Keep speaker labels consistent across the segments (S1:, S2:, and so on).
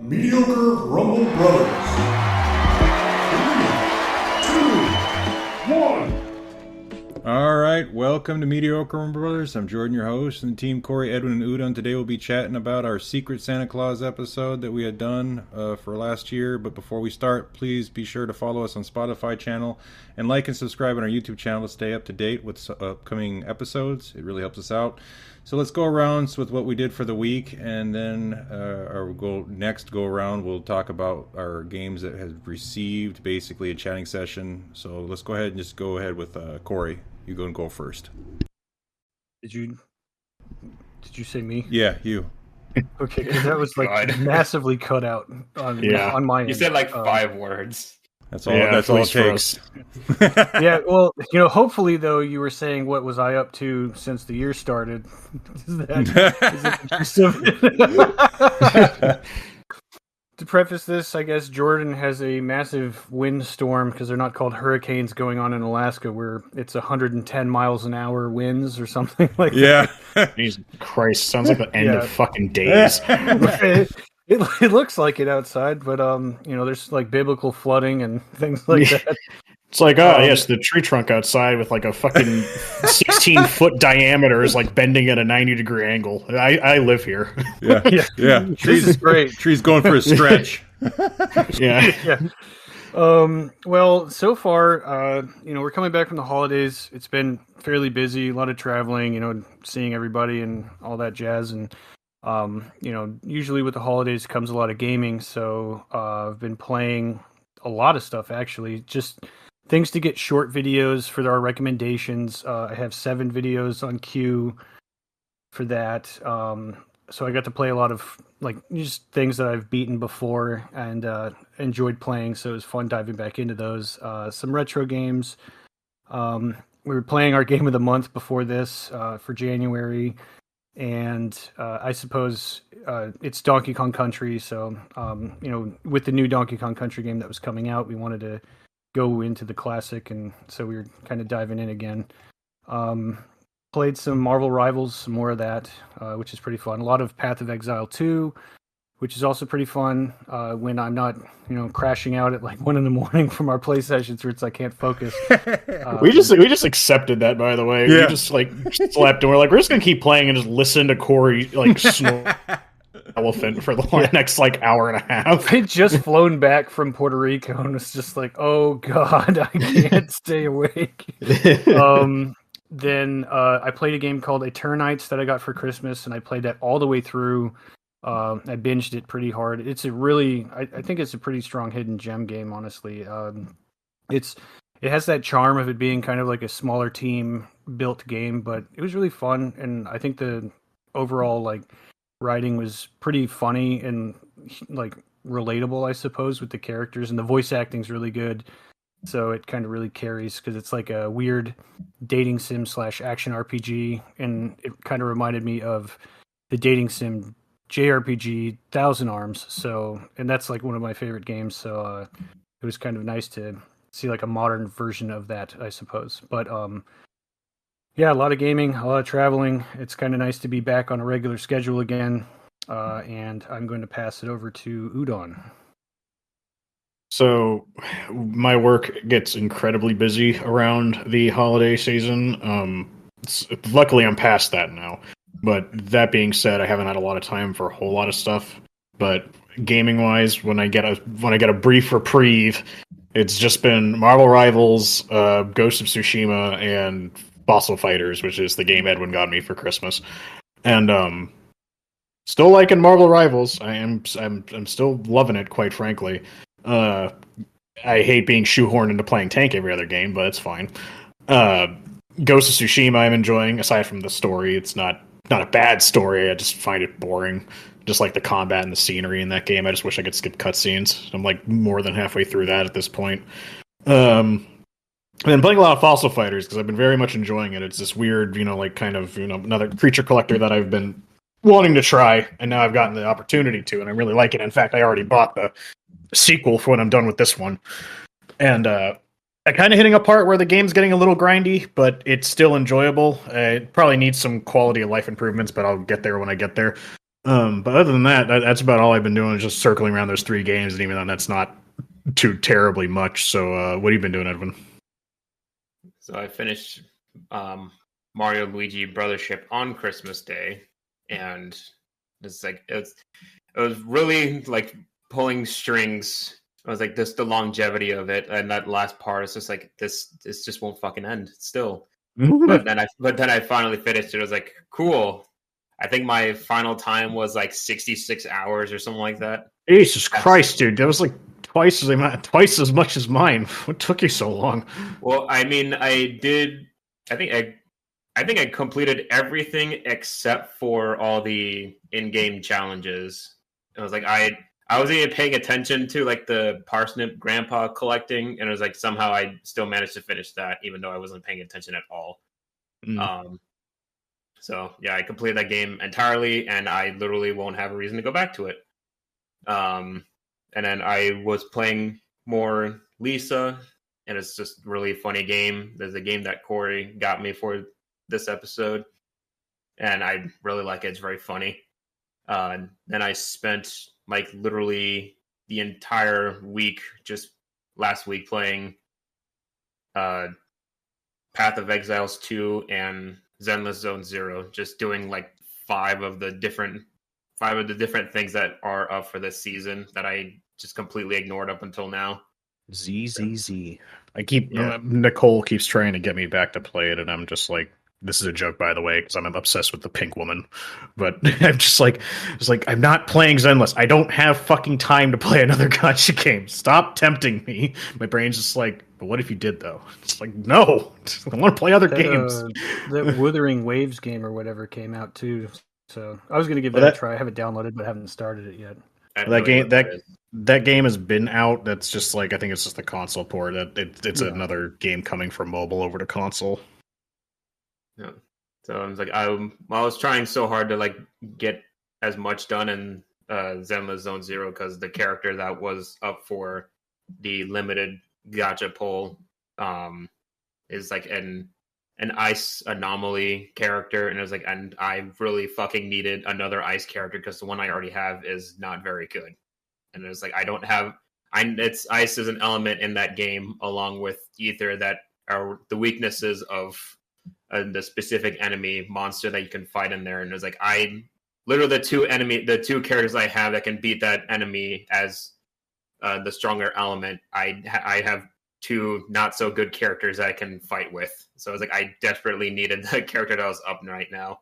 S1: Mediocre Rumble Brothers. 3, 2, 1.
S2: All right, welcome to Mediocre Rumble Brothers. I'm Jordan, your host, and the team Corey, Edwin, and Udon. Today we'll be chatting about our Secret Santa Claus episode that we had done for last year. But before we start, please be sure to follow us on Spotify channel and like and subscribe on our YouTube channel to stay up to date with upcoming episodes. It really helps us out. So let's go around with what we did for the week, and then our next go around we'll talk about our games that have received basically a chatting session. So let's go ahead and just go ahead with Corey. You go and go first.
S3: Did you say me?
S2: Yeah, you.
S3: Okay, because that was like massively cut out on my end.
S4: You said like 5 words.
S2: That's all. Yeah, that's all it takes.
S3: Yeah, well, hopefully though, you were saying what was I up to since the year started. Is that To preface this, I guess Jordan has a massive windstorm, because they're not called hurricanes, going on in Alaska, where it's 110 miles an hour winds or something like
S2: that.
S5: Yeah. Jesus Christ, sounds like the end of fucking days.
S3: It looks like it outside, but there's like biblical flooding and things like that.
S5: It's like, yes, the tree trunk outside with like a fucking 16-foot diameter is like bending at a 90-degree angle. I live here.
S2: Yeah.
S3: This is great.
S2: Tree's going for a stretch.
S3: Yeah. Well, so far, we're coming back from the holidays. It's been fairly busy, a lot of traveling, seeing everybody and all that jazz. And, usually with the holidays comes a lot of gaming. So I've been playing a lot of stuff, actually, just things to get short videos for our recommendations. I have 7 videos on queue for that. So I got to play a lot of like just things that I've beaten before and enjoyed playing. So it was fun diving back into those. Some retro games. We were playing our game of the month before this for January. And I suppose it's Donkey Kong Country. So, with the new Donkey Kong Country game that was coming out, we wanted to go into the classic, and so we were kind of diving in again. Played some Marvel Rivals, some more of that, which is pretty fun. A lot of Path of Exile 2, which is also pretty fun when I'm not, crashing out at like 1 a.m. from our play sessions where it's I can't focus.
S5: We just accepted that, by the way. Yeah. We just like slept and we're just gonna keep playing and just listen to Corey like snore elephant for the next like hour and a half.
S3: I'd just flown back from Puerto Rico and was just like, oh god, I can't stay awake. Then I played a game called Eternites that I got for Christmas, and I played that all the way through. I binged it pretty hard. It's a really, I think it's a pretty strong hidden gem game, honestly. It has that charm of it being kind of like a smaller team built game, but it was really fun, and I think the overall like writing was pretty funny and like relatable, I suppose, with the characters, and the voice acting's really good. So it kind of really carries because it's like a weird dating sim / action RPG, and it kind of reminded me of the dating sim JRPG Thousand Arms. So, and that's like one of my favorite games. So it was kind of nice to see like a modern version of that, I suppose. But yeah, a lot of gaming, a lot of traveling. It's kind of nice to be back on a regular schedule again. And I'm going to pass it over to Udon.
S5: So my work gets incredibly busy around the holiday season. Luckily, I'm past that now. But that being said, I haven't had a lot of time for a whole lot of stuff. But gaming-wise, when I get a brief reprieve, it's just been Marvel Rivals, Ghost of Tsushima, and Fossil Fighters, which is the game Edwin got me for Christmas. And still liking Marvel Rivals. I'm still loving it, quite frankly. I hate being shoehorned into playing tank every other game, but it's fine. Ghost of Tsushima I'm enjoying, aside from the story. It's not a bad story, I just find it boring. Just like the combat and the scenery in that game. I just wish I could skip cutscenes. I'm like more than halfway through that at this point. And then playing a lot of Fossil Fighters, because I've been very much enjoying it. It's this weird, another creature collector that I've been wanting to try, and now I've gotten the opportunity to, and I really like it. In fact, I already bought the sequel for when I'm done with this one. And I'm kind of hitting a part where the game's getting a little grindy, but it's still enjoyable. It probably needs some quality of life improvements, but I'll get there when I get there. But other than that, that's about all I've been doing, is just circling around those 3 games, and even then, that's not too terribly much. So, what have you been doing, Edwin?
S4: So I finished Mario Luigi Brothership on Christmas Day, and it's like it was really like pulling strings. I was like, this the longevity of it, and that last part is just like this just won't fucking end still. But then I finally finished it. I was like, cool. I think my final time was like 66 hours or something like that.
S5: Jesus Christ, dude, that was like twice as much as mine. What took you so long?
S4: Well, I mean, I think I completed everything except for all the in-game challenges. I was like, I wasn't even paying attention to like the parsnip grandpa collecting, and it was like somehow I still managed to finish that, even though I wasn't paying attention at all. So yeah, I completed that game entirely, and I literally won't have a reason to go back to it. And then I was playing more Lisa, and it's just a really funny game. There's a game that Corey got me for this episode, and I really like it. It's very funny. Then I spent like literally the entire week, just last week, playing Path of Exiles 2 and Zenless Zone Zero, just doing like 5 of the different things that are up for this season that I just completely ignored up until now.
S6: ZZZ.
S5: Nicole keeps trying to get me back to play it, and I'm just like, this is a joke, by the way, because I'm obsessed with the pink woman. But I'm just like, I'm not playing Zenless. I don't have fucking time to play another gacha game. Stop tempting me. My brain's just like, but what if you did, though? It's like, no, I want to play other games.
S3: That Wuthering Waves game or whatever came out too. So I was going to give that a try. I have it downloaded, but haven't started it yet.
S5: That game has been out. That's just like, I think it's just the console port. It's another game coming from mobile over to console.
S4: Yeah. So I was like, I was trying so hard to like get as much done in Zenless Zone Zero, because the character that was up for the limited gacha poll is like an ice anomaly character, and it was like, and I really fucking needed another ice character because the one I already have is not very good, and it was like, it's ice is an element in that game along with ether that are the weaknesses of the specific enemy monster that you can fight in there. And it was like, literally the two characters I have that can beat that enemy as the stronger element, I have 2 not so good characters that I can fight with. So I was like, I desperately needed the character that was up right now.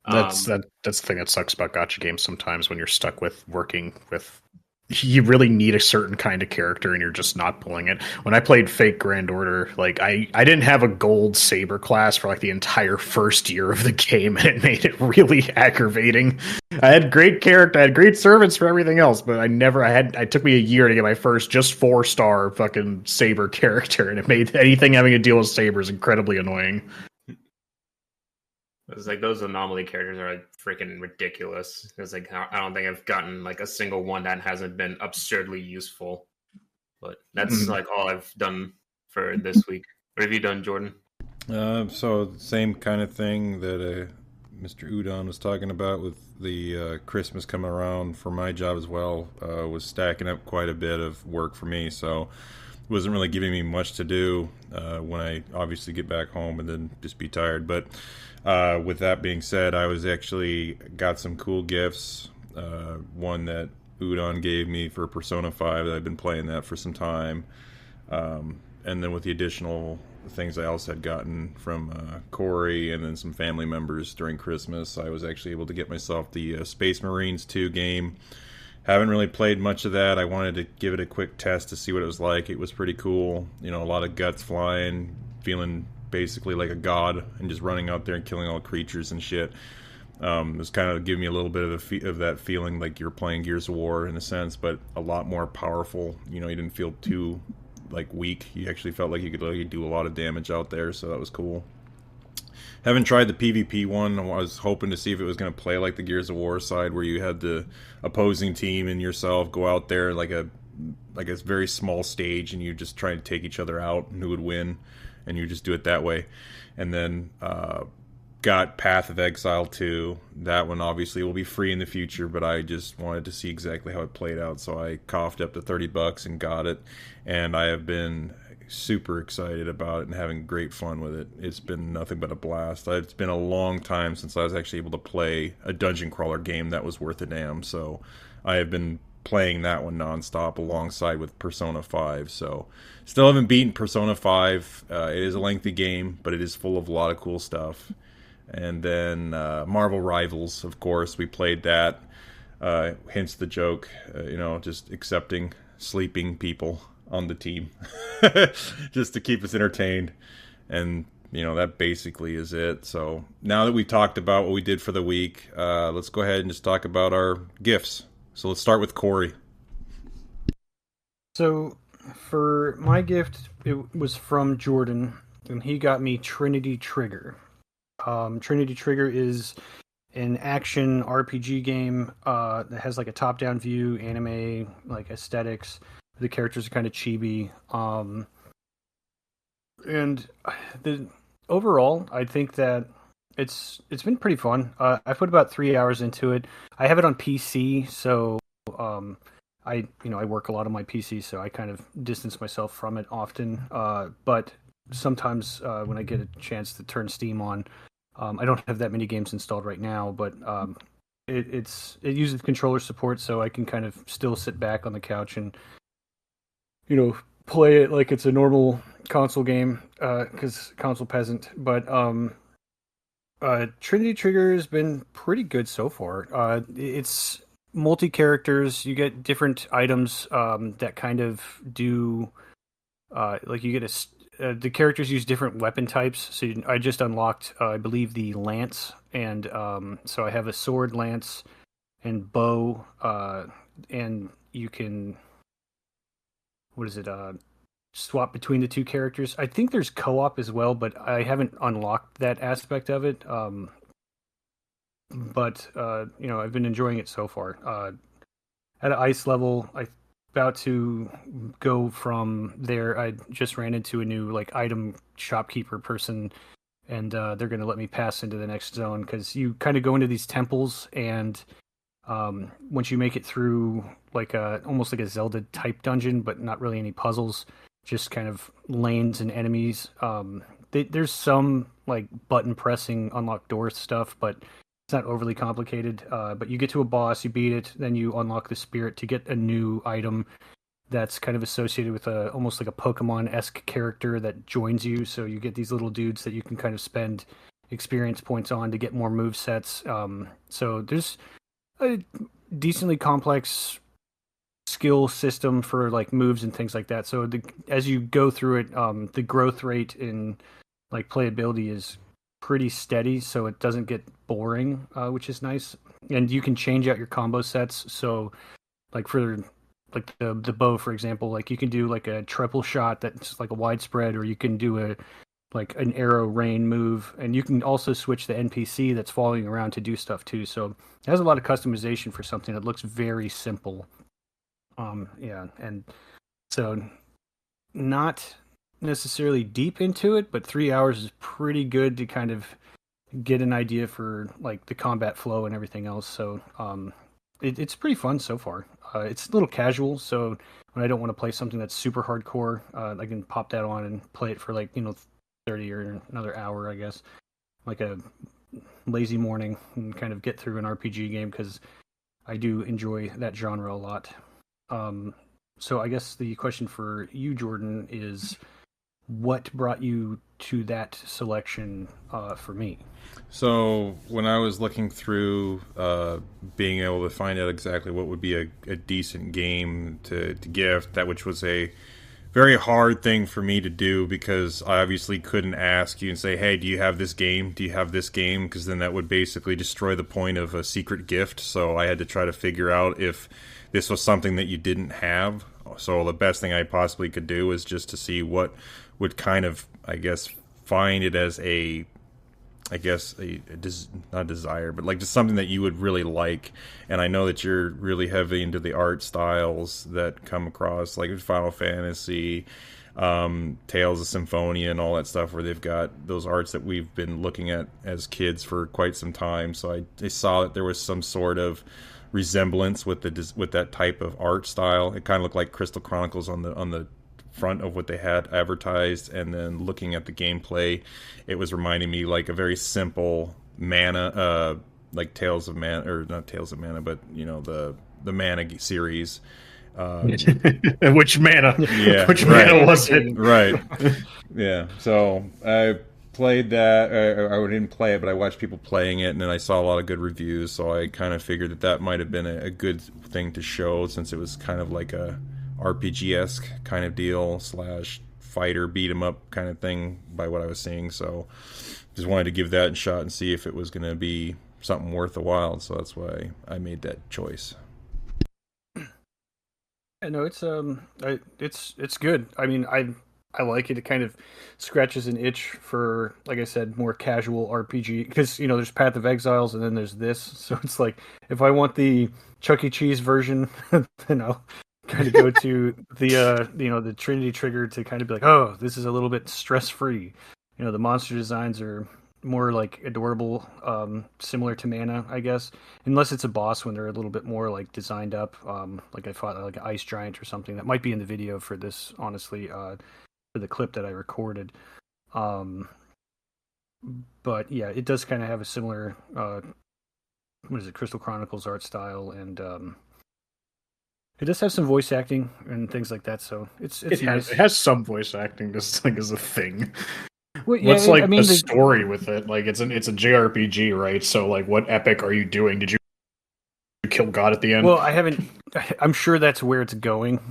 S5: That's the thing that sucks about gacha games sometimes, when you're stuck with working with, you really need a certain kind of character and you're just not pulling it. When I played Fate Grand Order, like I didn't have a gold saber class for like the entire first year of the game, and it made it really aggravating. I had great character, I had great servants for everything else, but it took me a year to get my first just 4-star fucking saber character, and it made anything having to deal with sabers incredibly annoying.
S4: It's like, those anomaly characters are like freaking ridiculous. It's like, I don't think I've gotten like a single one that hasn't been absurdly useful. But that's like all I've done for this week. What have you done, Jordan?
S2: So same kind of thing that Mr. Udon was talking about with the Christmas coming around for my job as well. Was stacking up quite a bit of work for me, so it wasn't really giving me much to do when I obviously get back home and then just be tired. But with that being said, I was actually got some cool gifts. One that Udon gave me for Persona 5, that I've been playing that for some time. And then with the additional things I also had gotten from Corey and then some family members during Christmas, I was actually able to get myself the Space Marines 2 game. Haven't really played much of that. I wanted to give it a quick test to see what it was like. It was pretty cool. You know, a lot of guts flying, feeling basically like a god, and just running out there and killing all creatures and shit. It was kind of giving me a little bit of that feeling like you're playing Gears of War in a sense, but a lot more powerful. You know, you didn't feel too like weak. You actually felt like you could really do a lot of damage out there, so that was cool. Haven't tried the PvP one. I was hoping to see if it was going to play like the Gears of War side, where you had the opposing team and yourself go out there like a very small stage, and you just try to take each other out and who would win, and you just do it that way. And then got Path of Exile 2. That one obviously will be free in the future, but I just wanted to see exactly how it played out, so I coughed up to $30 and got it. And I have been super excited about it and having great fun with it. It's been nothing but a blast. It's been a long time since I was actually able to play a dungeon crawler game that was worth a damn, so I have been playing that one nonstop alongside with Persona 5. So still haven't beaten Persona 5. It is a lengthy game, but it is full of a lot of cool stuff. And then Marvel Rivals, of course, we played that. Hence the joke, just accepting sleeping people on the team just to keep us entertained. And that basically is it. So now that we talked about what we did for the week, let's go ahead and just talk about our gifts. So let's start with Corey.
S3: So for my gift, it was from Jordan, and he got me Trinity Trigger. Trinity Trigger is an action RPG game that has like a top-down view, anime like aesthetics. The characters are kind of chibi, and overall, I think that it's been pretty fun. I put about 3 hours into it. I have it on PC, so I work a lot on my PC, so I kind of distance myself from it often. But sometimes when I get a chance to turn Steam on, I don't have that many games installed right now, but it uses controller support, so I can kind of still sit back on the couch and play it like it's a normal console game, because console peasant. But Trinity Trigger has been pretty good so far. It's multi-characters. You get different items that kind of do you get the characters use different weapon types. So I just unlocked, I believe, the lance, and so I have a sword, lance, and bow, and you can swap between the two characters. I think there's co-op as well, but I haven't unlocked that aspect of it. But I've been enjoying it so far. At an ice level, I'm about to go from there. I just ran into a new item shopkeeper person, and they're going to let me pass into the next zone, because you kind of go into these temples, and once you make it through almost like a Zelda type dungeon, but not really any puzzles, just kind of lanes and enemies. There's some button pressing, unlock door stuff, but it's not overly complicated. But you get to a boss, you beat it, then you unlock the spirit to get a new item that's kind of associated with almost like a Pokemon-esque character that joins you. So you get these little dudes that you can kind of spend experience points on to get more move sets. So there's a decently complex skill system for moves and things like that. So as you go through it, the growth rate in playability is pretty steady, so it doesn't get boring, which is nice. And you can change out your combo sets. So for the bow, for example, you can do a triple shot that's a widespread, or you can do an arrow rain move, and you can also switch the NPC that's following around to do stuff too. So it has a lot of customization for something that looks very simple. And so not necessarily deep into it, but 3 hours is pretty good to kind of get an idea for the combat flow and everything else. So it's pretty fun so far. It's a little casual, so when I don't want to play something that's super hardcore, I can pop that on and play it for 30 or another hour, I guess, like a lazy morning, and kind of get through an RPG game, because I do enjoy that genre a lot. So I guess the question for you, Jordan, is what brought you to that selection for me?
S2: So when I was looking through being able to find out exactly what would be a decent game to gift, that which was a very hard thing for me to do, because I obviously couldn't ask you and say, hey, do you have this game? Do you have this game? Because then that would basically destroy the point of a secret gift. So I had to try to figure out if this was something that you didn't have. So the best thing I possibly could do is just to see what would kind of, I guess, find it as a I guess not a desire, but like just something that you would really like. And I know that you're really heavy into the art styles that come across, like Final Fantasy, Tales of Symphonia, and all that stuff, where they've got those arts that we've been looking at as kids for quite some time. So I saw that there was some sort of resemblance with that type of art style. It kind of looked like Crystal Chronicles on the front of what they had advertised, and then looking at the gameplay, it was reminding me like a very simple Mana, like Tales of Mana, or not Tales of Mana, but the Mana series.
S5: Which Mana?
S2: Yeah,
S5: which
S2: right.
S5: Mana was it?
S2: Right. Yeah. So I played that. I didn't play it, but I watched people playing it, and then I saw a lot of good reviews. So I kind of figured that might have been a good thing to show, since it was kind of like a RPG-esque kind of deal / fighter beat 'em up kind of thing by what I was seeing. So just wanted to give that a shot and see if it was going to be something worth a while. So that's why I made that choice.
S3: I know it's good. I mean, I like it. It kind of scratches an itch for, like I said, more casual RPG, because there's Path of Exiles and then there's this. So it's like, if I want the Chuck E. Cheese version, then I'll kind of go to the the Trinity Trigger to kind of be like, oh, this is a little bit stress free. The monster designs are more like adorable, similar to Mana, I guess, unless it's a boss, when they're a little bit more like designed up. Like I fought like an ice giant or something that might be in the video for this, honestly, for the clip that I recorded. But yeah, it does kind of have a similar what is it, Crystal Chronicles art style, and it does have some voice acting and things like that, so it's nice.
S5: It has some voice acting, just like as a thing.
S3: Well, yeah,
S5: What's like
S3: I mean,
S5: the story with it? Like it's a JRPG, right? So like, what epic are you doing? Did you kill God at the end?
S3: Well, I haven't. I'm sure that's where it's going,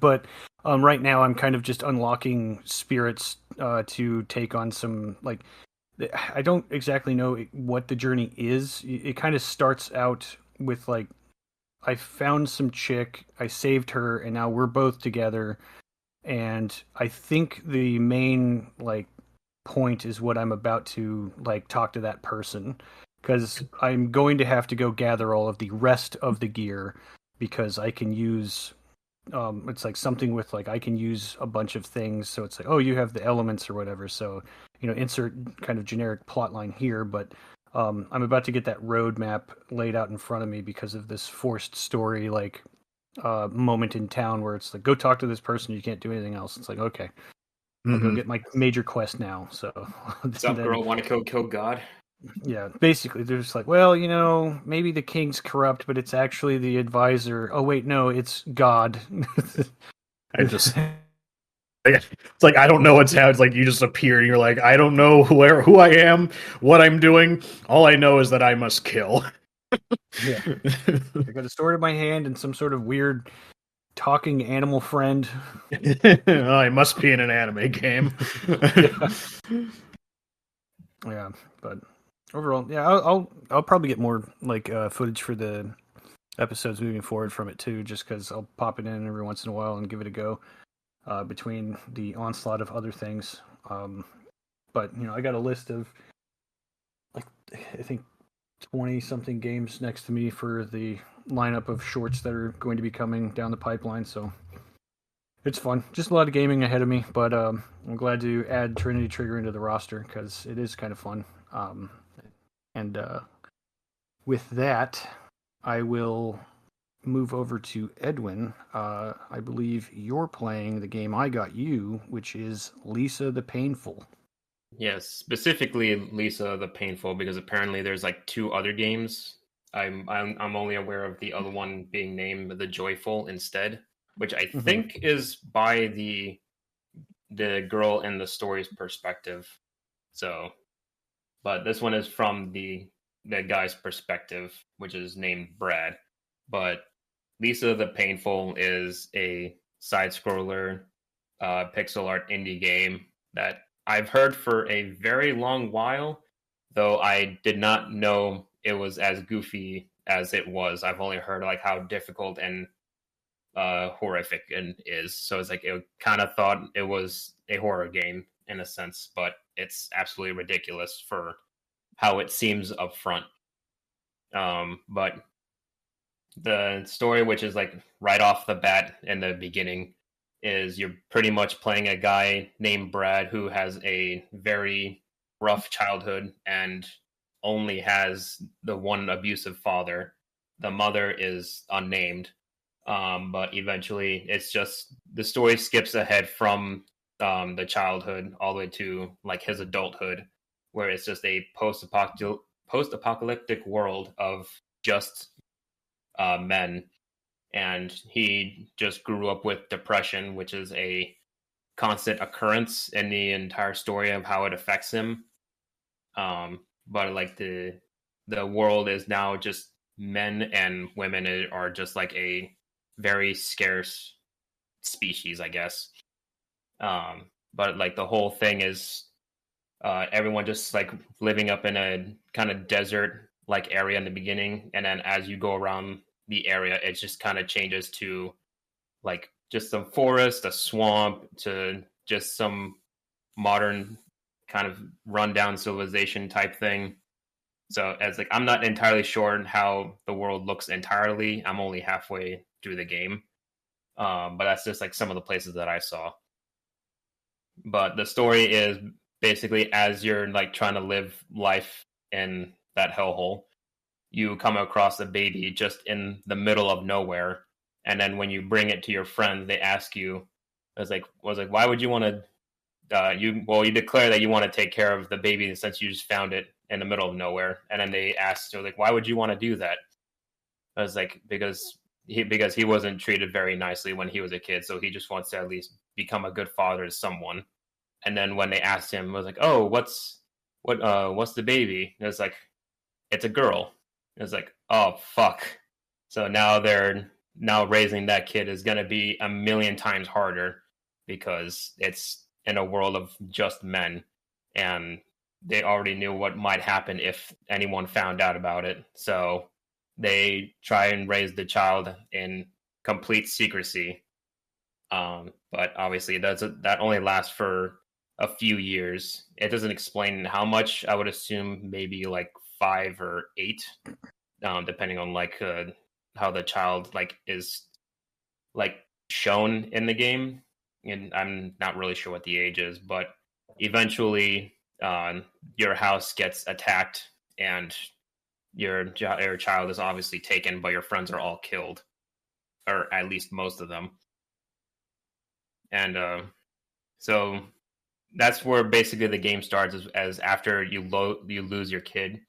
S3: but right now I'm kind of just unlocking spirits to take on some, like, I don't exactly know what the journey is. It kind of starts out with like, I found some chick, I saved her, and now we're both together. And I think the main like point is what I'm about to like talk to that person, because I'm going to have to go gather all of the rest of the gear, because I can use it's like something with like I can use a bunch of things. So it's like, oh, you have the elements or whatever. So insert kind of generic plot line here, but I'm about to get that roadmap laid out in front of me because of this forced story, like moment in town where it's like, go talk to this person, you can't do anything else. It's like, okay, I'll go get my major quest now. So
S4: what's up, girl? Want to kill God?
S3: Yeah, basically they're just like, well, maybe the king's corrupt, but it's actually the advisor. Oh wait, no, it's God.
S5: I just it's like, I don't know what's happening. It's like you just appear and you're like, I don't know who I am, what I'm doing. All I know is that I must kill.
S3: Yeah. I got a sword in my hand and some sort of weird talking animal friend.
S5: I must be in an anime game.
S3: Yeah, but overall, yeah, I'll probably get more like footage for the episodes moving forward from it too, just because I'll pop it in every once in a while and give it a go between the onslaught of other things. But I got a list of like, I think 20 something games next to me for the lineup of shorts that are going to be coming down the pipeline, so it's fun. Just a lot of gaming ahead of me, but I'm glad to add Trinity Trigger into the roster because it is kind of fun. And with that, I will move over to Edwin. I believe you're playing the game I got you, which is Lisa the Painful.
S4: Yes, specifically Lisa the Painful, because apparently there's like 2 other games. I'm only aware of the other one being named The Joyful instead, which I think is by the girl in the story's perspective. So, but this one is from the guy's perspective, which is named Brad. But Lisa the Painful is a side-scroller pixel art indie game that I've heard for a very long while, though I did not know it was as goofy as it was. I've only heard like how difficult and horrific it is. So it's like, it kind of thought it was a horror game in a sense, but it's absolutely ridiculous for how it seems up front. But the story, which is like right off the bat in the beginning, is you're pretty much playing a guy named Brad who has a very rough childhood and only has the one abusive father. The mother is unnamed. But eventually it's just the story skips ahead from the childhood all the way to like his adulthood, where it's just a post-apocalyptic world of just men, and he just grew up with depression, which is a constant occurrence in the entire story of how it affects him. But like the world is now just men, and women are just like a very scarce species, I guess. But like the whole thing is everyone just like living up in a kind of desert like area in the beginning, and then as you go around the area, it just kind of changes to like just some forest, a swamp, to just some modern kind of rundown civilization type thing. So as like I'm not entirely sure how the world looks entirely. I'm only halfway through the game. But that's just like some of the places that I saw. But the story is basically as you're like trying to live life in that hellhole, you come across a baby just in the middle of nowhere, and then when you bring it to your friends, they ask you, why would you want to? You declare that you want to take care of the baby since you just found it in the middle of nowhere, and then they ask, like, why would you want to do that? I was like, because he wasn't treated very nicely when he was a kid, so he just wants to at least become a good father to someone. And then when they asked him, I was like, oh, what's the baby? And it's like, it's a girl. It's like, oh fuck. So now raising that kid is gonna be a million times harder because it's in a world of just men, and they already knew what might happen if anyone found out about it. So they try and raise the child in complete secrecy. But obviously that only lasts for a few years. It doesn't explain how much. I would assume maybe like 5 or 8, depending on like how the child like is like shown in the game. And I'm not really sure what the age is, but eventually your house gets attacked and your child is obviously taken, but your friends are all killed, or at least most of them. And so that's where basically the game starts, as after you lose your kid.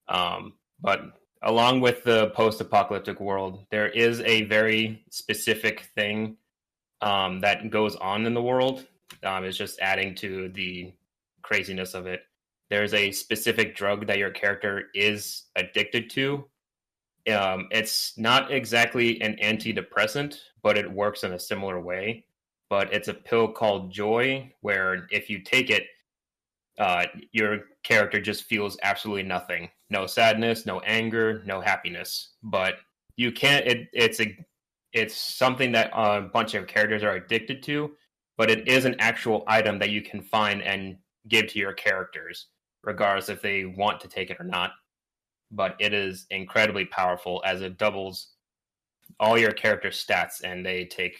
S4: But along with the post-apocalyptic world, there is a very specific thing that goes on in the world. It's just adding to the craziness of it. There's a specific drug that your character is addicted to. It's not exactly an antidepressant, but it works in a similar way. But it's a pill called Joy, where if you take it, your character just feels absolutely nothing. No sadness, no anger, no happiness. But you can't. It's something that a bunch of characters are addicted to, but it is an actual item that you can find and give to your characters, regardless if they want to take it or not. But it is incredibly powerful, as it doubles all your character stats, and they take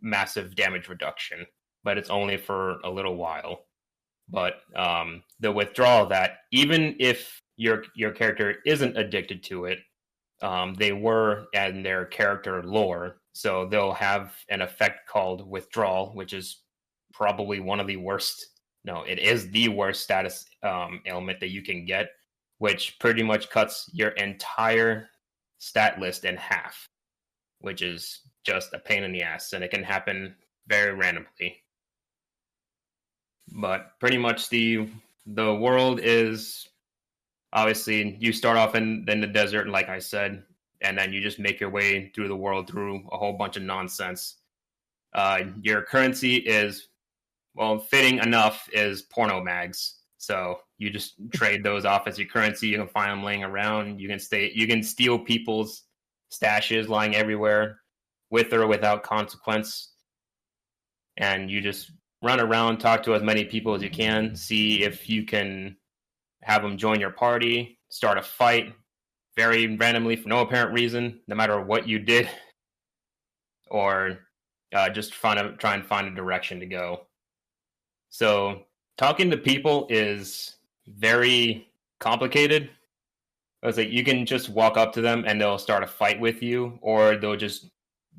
S4: massive damage reduction. But it's only for a little while. But the withdrawal of that, even if your character isn't addicted to it, they were in their character lore, so they'll have an effect called withdrawal, which is probably one of the worst. No, it is the worst status ailment that you can get, which pretty much cuts your entire stat list in half, which is just a pain in the ass, and it can happen very randomly. But pretty much the world is, obviously, you start off in the desert, like I said, and then you just make your way through the world through a whole bunch of nonsense. Your currency is, well, fitting enough, is porno mags. So you just trade those off as your currency. You can find them laying around. You can steal people's stashes lying everywhere, with or without consequence. And you just run around, talk to as many people as you can, see if you can have them join your party, start a fight very randomly for no apparent reason, no matter what you did, or just try and find a direction to go. So talking to people is very complicated. It's like you can just walk up to them and they'll start a fight with you, or they'll just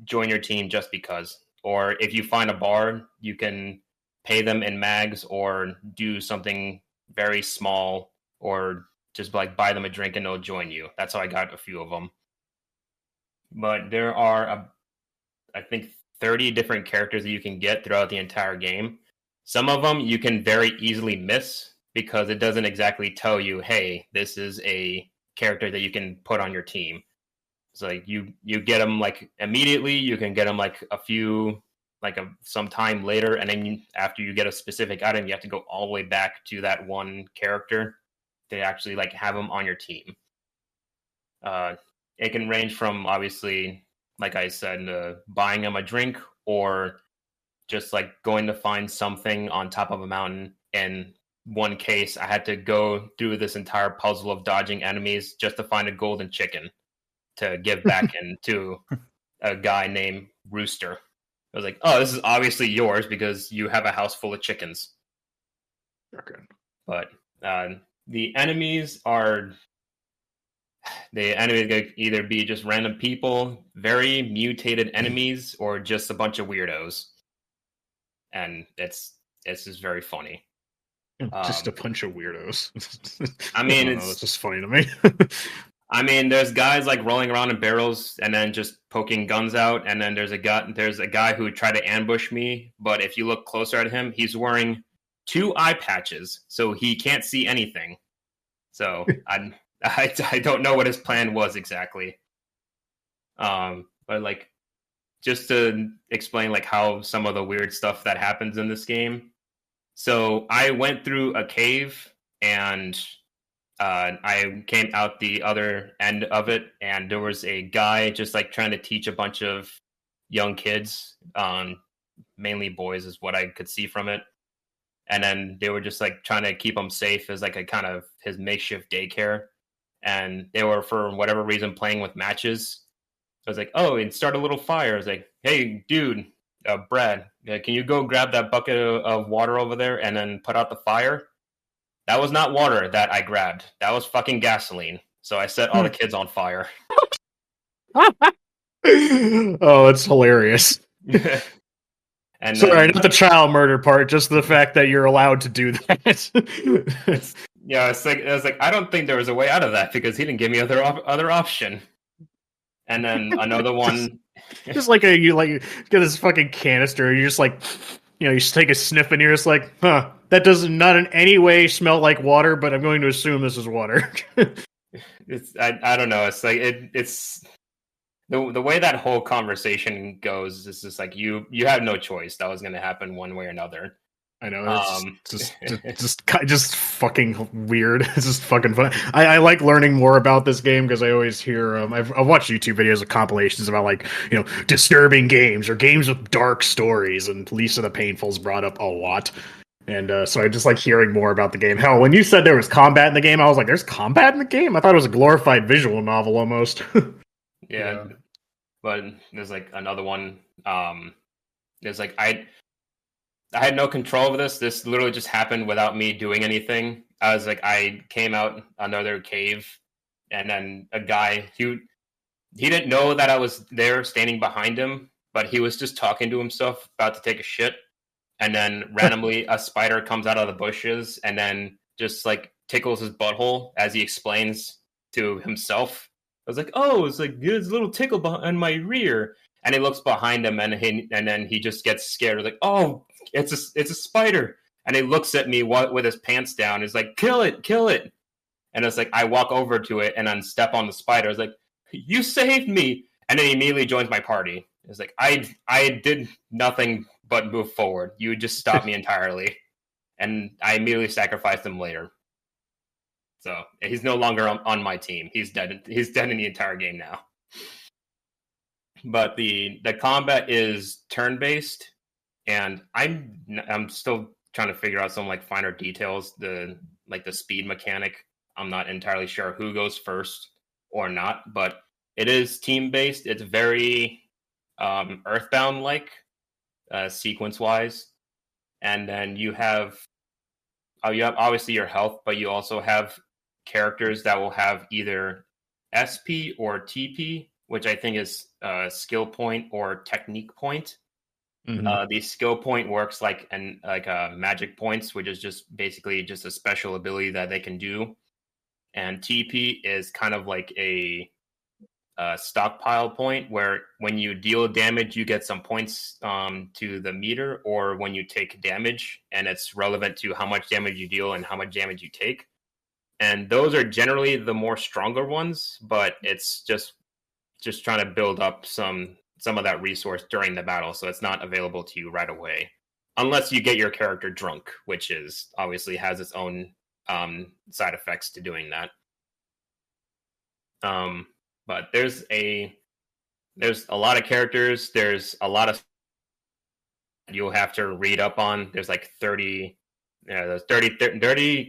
S4: join your team just because. Or if you find a bar, you can pay them in mags or do something very small, or just like buy them a drink and they'll join you. That's how I got a few of them. But there are, I think, 30 different characters that you can get throughout the entire game. Some of them you can very easily miss because it doesn't exactly tell you, hey, this is a character that you can put on your team. It's like you get them like immediately, you can get them like some time later, and then after you get a specific item, you have to go all the way back to that one character to actually like have them on your team. It can range from, obviously, like I said, buying them a drink, or just like going to find something on top of a mountain. In one case, I had to go through this entire puzzle of dodging enemies just to find a golden chicken to give back to a guy named Rooster. I was like, oh, this is obviously yours because you have a house full of chickens.
S5: Okay.
S4: But the enemies can either be just random people, very mutated enemies, or just a bunch of weirdos. And it's just very funny.
S5: Just a bunch of weirdos.
S4: I mean,
S5: it's just funny to me.
S4: I mean, there's guys like rolling around in barrels and then just poking guns out, and then there's a guy who tried to ambush me, but if you look closer at him, he's wearing 2 eye patches, so he can't see anything. So I don't know what his plan was exactly. But like, just to explain like how some of the weird stuff that happens in this game. So I went through a cave, and I came out the other end of it, and there was a guy just like trying to teach a bunch of young kids, mainly boys is what I could see from it. And then they were just like trying to keep them safe as like a kind of his makeshift daycare. And they were, for whatever reason, playing with matches. So I was like, oh, and start a little fire. I was like, hey, dude, Brad, can you go grab that bucket of water over there and then put out the fire? That was not water that I grabbed. That was fucking gasoline. So I set all the kids on fire.
S5: Oh, it's hilarious.
S4: And
S5: sorry, not the child murder part, just the fact that you're allowed to do that.
S4: It's like I don't think there was a way out of that because he didn't give me other option. And then another one,
S5: just like you get this fucking canister, you just like, you just take a sniff and you're just like, huh, that does not in any way smell like water, but I'm going to assume this is water.
S4: I don't know. It's like it's the way that whole conversation goes is just like you have no choice. That was going to happen one way or another.
S5: I know. It's just fucking weird. It's just fucking fun. I like learning more about this game because I always hear I've watched YouTube videos of compilations about like disturbing games or games with dark stories, and Lisa the Painful's brought up a lot. And so I just like hearing more about the game. Hell, when you said there was combat in the game, I was like, "There's combat in the game?" I thought it was a glorified visual novel almost.
S4: Yeah, but there's like another one. There's like I had no control over this. This literally just happened without me doing anything. I came out another cave, and then a guy, he didn't know that I was there standing behind him, but he was just talking to himself, about to take a shit. And then randomly a spider comes out of the bushes and then just like tickles his butthole as he explains to himself. I was like, oh, it's like there's a little tickle behind my rear. And he looks behind him, and then he just gets scared. Like, oh, it's a spider. And he looks at me with his pants down. He's like, kill it. And it's like I walk over to it and then step on the spider. It's like, you saved me. And then he immediately joins my party. It's like I did nothing but move forward. You just stopped me entirely. And I immediately sacrificed him later. So he's no longer on my team. He's dead. He's dead in the entire game now. But the combat is turn-based, and I'm still trying to figure out some like finer details. like the speed mechanic. I'm not entirely sure who goes first or not, but it is team based. It's very Earthbound like sequence wise, and then you have obviously your health, but you also have characters that will have either SP or TP, which I think is skill point or technique point. The skill point works like magic points, which is just basically just a special ability that they can do, and TP is kind of like a stockpile point where when you deal damage, you get some points to the meter, or when you take damage, and it's relevant to how much damage you deal and how much damage you take. And those are generally the more stronger ones, but it's just trying to build up some of that resource during the battle, so it's not available to you right away, unless you get your character drunk, which is obviously has its own side effects to doing that. But there's a lot of characters. There's a lot of you'll have to read up on. There's like 30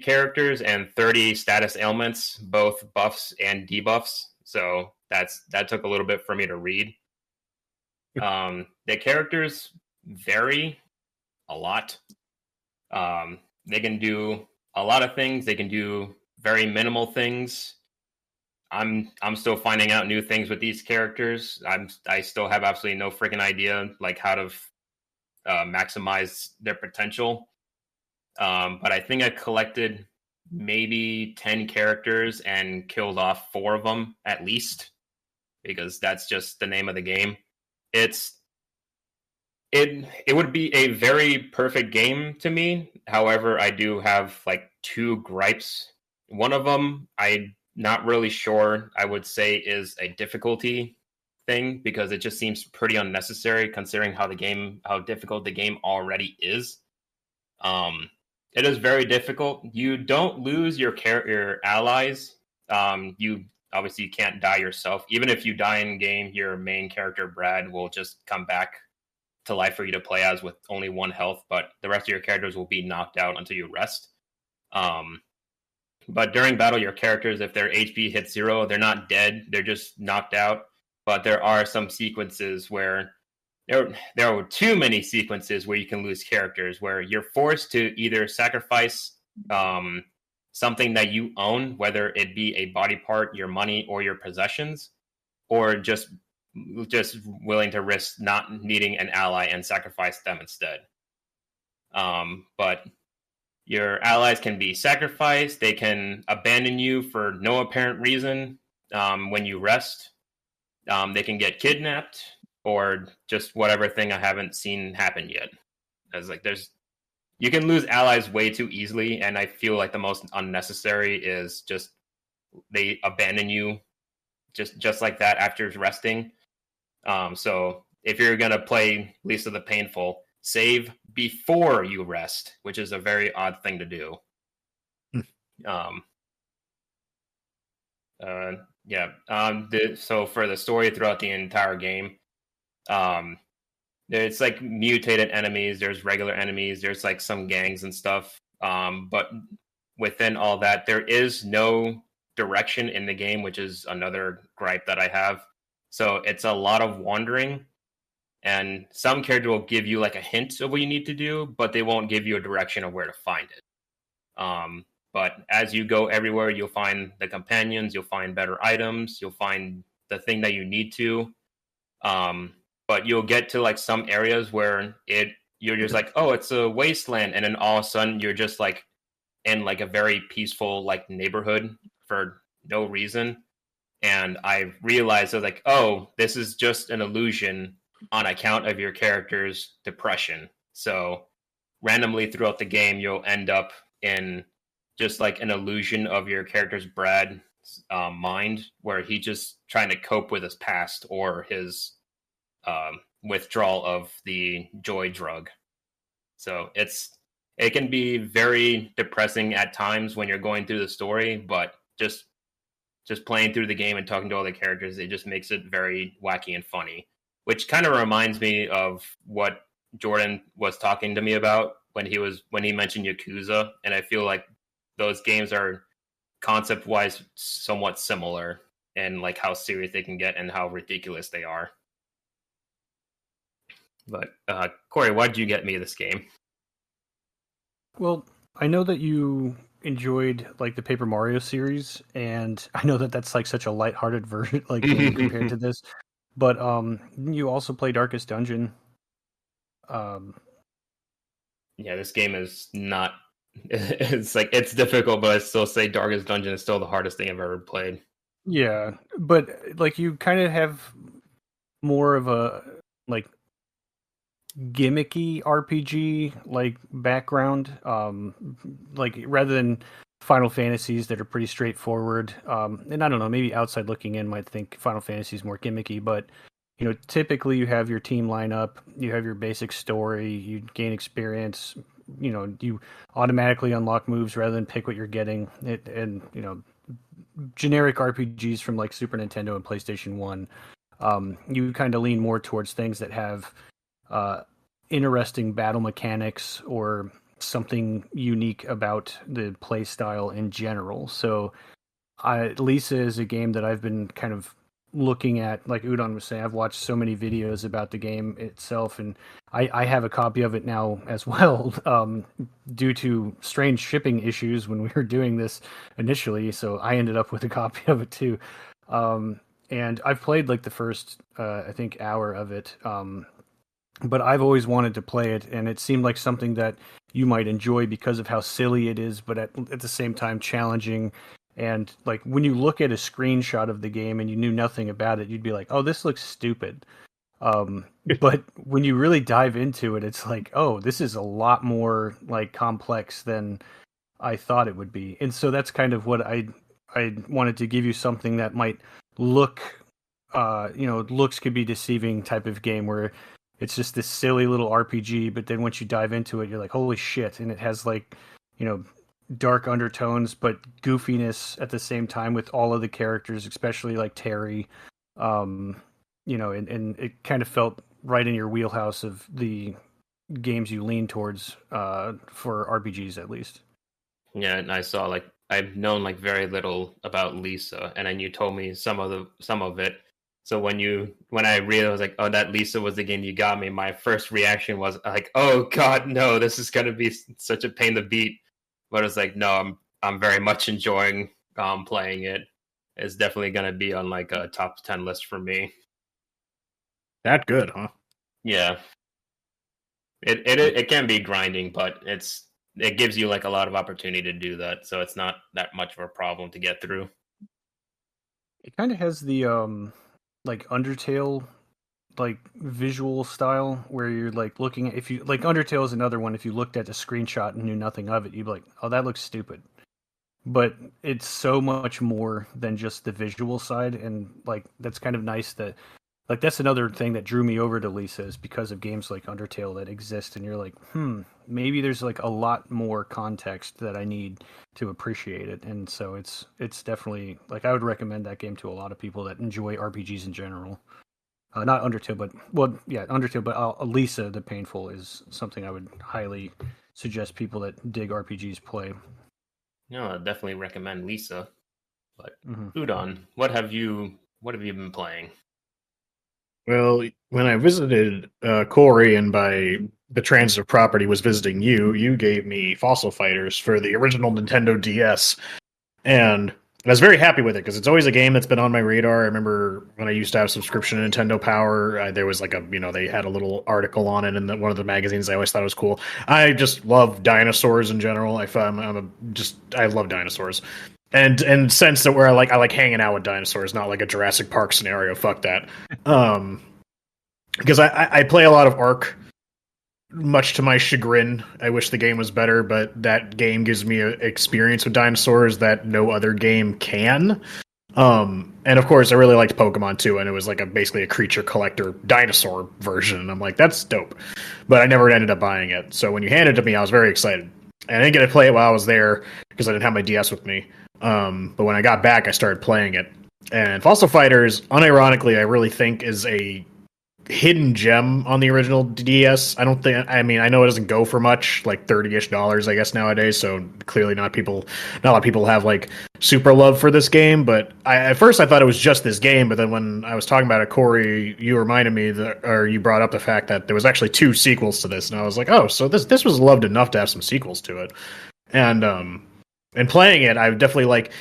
S4: characters and 30 status ailments, both buffs and debuffs. So that took a little bit for me to read. The characters vary a lot. They can do a lot of things. They can do very minimal things. I'm still finding out new things with these characters. I still have absolutely no freaking idea like how to maximize their potential. But I think I collected maybe 10 characters and killed off 4 of them at least, because that's just the name of the game. It would be a very perfect game to me. However, I do have like 2 gripes. One of them I'm not really sure I would say is a difficulty thing, because it just seems pretty unnecessary considering how difficult the game already is. It is very difficult. You don't lose your allies. You obviously can't die yourself. Even if you die in game, your main character Brad will just come back to life for you to play as with only 1 health, but the rest of your characters will be knocked out until you rest. But during battle, your characters, if their HP hits 0, they're not dead, they're just knocked out. But there are some sequences where there are too many sequences where you can lose characters, where you're forced to either sacrifice something that you own, whether it be a body part, your money, or your possessions, or just willing to risk not needing an ally and sacrifice them instead. But your allies can be sacrificed. They can abandon you for no apparent reason when you rest. They can get kidnapped, or just whatever thing I haven't seen happen yet. You can lose allies way too easily, and I feel like the most unnecessary is just they abandon you just like that after resting. So if you're gonna play Least of the Painful, save before you rest, which is a very odd thing to do. So for the story throughout the entire game, it's like mutated enemies, there's regular enemies, there's like some gangs and stuff. But within all that, there is no direction in the game, which is another gripe that I have. So it's a lot of wandering, and some character will give you like a hint of what you need to do, but they won't give you a direction of where to find it. But as you go everywhere, you'll find the companions, you'll find better items, you'll find the thing that you need to. But you'll get to like some areas where you're just like, oh, it's a wasteland, and then all of a sudden you're just like in like a very peaceful like neighborhood for no reason. And I realized I was like, oh, this is just an illusion on account of your character's depression. So randomly throughout the game, you'll end up in just like an illusion of your character's Brad's mind, where he's just trying to cope with his past or his withdrawal of the joy drug. So it can be very depressing at times when you're going through the story, but just playing through the game and talking to all the characters, it just makes it very wacky and funny, which kind of reminds me of what Jordan was talking to me about when he mentioned Yakuza. And I feel like those games are concept wise somewhat similar, and like how serious they can get and how ridiculous they are. But Corey, why did you get me this game?
S3: Well, I know that you enjoyed like the Paper Mario series, and I know that that's like such a lighthearted version, like game compared to this. But you also play Darkest Dungeon.
S4: Yeah, this game is not. It's like it's difficult, but I still say Darkest Dungeon is still the hardest thing I've ever played.
S3: Yeah, but like you kind of have more of a like gimmicky RPG like background, like rather than Final Fantasies that are pretty straightforward. And I don't know, maybe outside looking in might think Final Fantasy is more gimmicky, but you know, typically you have your team lineup, you have your basic story, you gain experience, you know, you automatically unlock moves rather than pick what you're getting. And you know, generic RPGs from like Super Nintendo and PlayStation 1, you kind of lean more towards things that have interesting battle mechanics or something unique about the play style in general. So Lisa is a game that I've been kind of looking at, like Udon was saying. I've watched so many videos about the game itself, and I have a copy of it now as well, due to strange shipping issues when we were doing this initially. So I ended up with a copy of it too. And I've played like the first, I think, hour of it. But I've always wanted to play it, and it seemed like something that you might enjoy because of how silly it is, but at the same time challenging. And like when you look at a screenshot of the game and you knew nothing about it, you'd be like, "Oh, this looks stupid." But when you really dive into it, it's like, "Oh, this is a lot more like complex than I thought it would be." And so that's kind of what I wanted to give you, something that might look, you know, looks could be deceiving type of game where it's just this silly little RPG, but then once you dive into it, you're like, holy shit. And it has like, you know, dark undertones, but goofiness at the same time with all of the characters, especially like Terry. You know, and it kind of felt right in your wheelhouse of the games you lean towards, for RPGs at least.
S4: Yeah, and I saw like I've known like very little about Lisa, and then you told me some of it. So when I realized, I was like, oh, that Lisa was the game you got me, my first reaction was like, oh god, no, this is gonna be such a pain to beat. But it's like, no, I'm very much enjoying playing it. It's definitely gonna be on like a top 10 list for me.
S5: That good, huh?
S4: Yeah. It can be grinding, but it gives you like a lot of opportunity to do that, so it's not that much of a problem to get through.
S3: It kind of has the like Undertale like visual style where you're like looking at, if you like, Undertale is another one, if you looked at a screenshot and knew nothing of it, you'd be like, oh, that looks stupid. But it's so much more than just the visual side, and like that's kind of nice that like that's another thing that drew me over to Lisa, is because of games like Undertale that exist, and you're like, maybe there's like a lot more context that I need to appreciate it. And so it's definitely like, I would recommend that game to a lot of people that enjoy RPGs in general. Not Undertale, but Undertale, but Lisa the Painful is something I would highly suggest people that dig RPGs play.
S4: No, I definitely recommend Lisa. But Udon, what have you been playing?
S5: Well, when I visited Corey, and by the transitive property was visiting you, you gave me Fossil Fighters for the original Nintendo DS. And I was very happy with it because it's always a game that's been on my radar. I remember when I used to have subscription to Nintendo Power, there was like a, you know, they had a little article on it in one of the magazines. I always thought it was cool. I just love dinosaurs in general. I love dinosaurs. And sense that where I like hanging out with dinosaurs, not like a Jurassic Park scenario. Fuck that. Because I play a lot of Ark, much to my chagrin. I wish the game was better, but that game gives me an experience with dinosaurs that no other game can. And of course, I really liked Pokemon too, and it was like basically a creature collector dinosaur version. And I'm like, that's dope. But I never ended up buying it. So when you handed it to me, I was very excited. And I didn't get to play it while I was there because I didn't have my DS with me. But when I got back, I started playing it. And Fossil Fighters, unironically, I really think is a hidden gem on the original DS. I don't think. I mean, I know it doesn't go for much, like $30-ish, I guess nowadays. So clearly, not a lot of people have like super love for this game. But at first I thought it was just this game. But then when I was talking about it, Corey, you reminded me or you brought up the fact that there was actually 2 sequels to this, and I was like, oh, so this was loved enough to have some sequels to it. And playing it, I definitely like.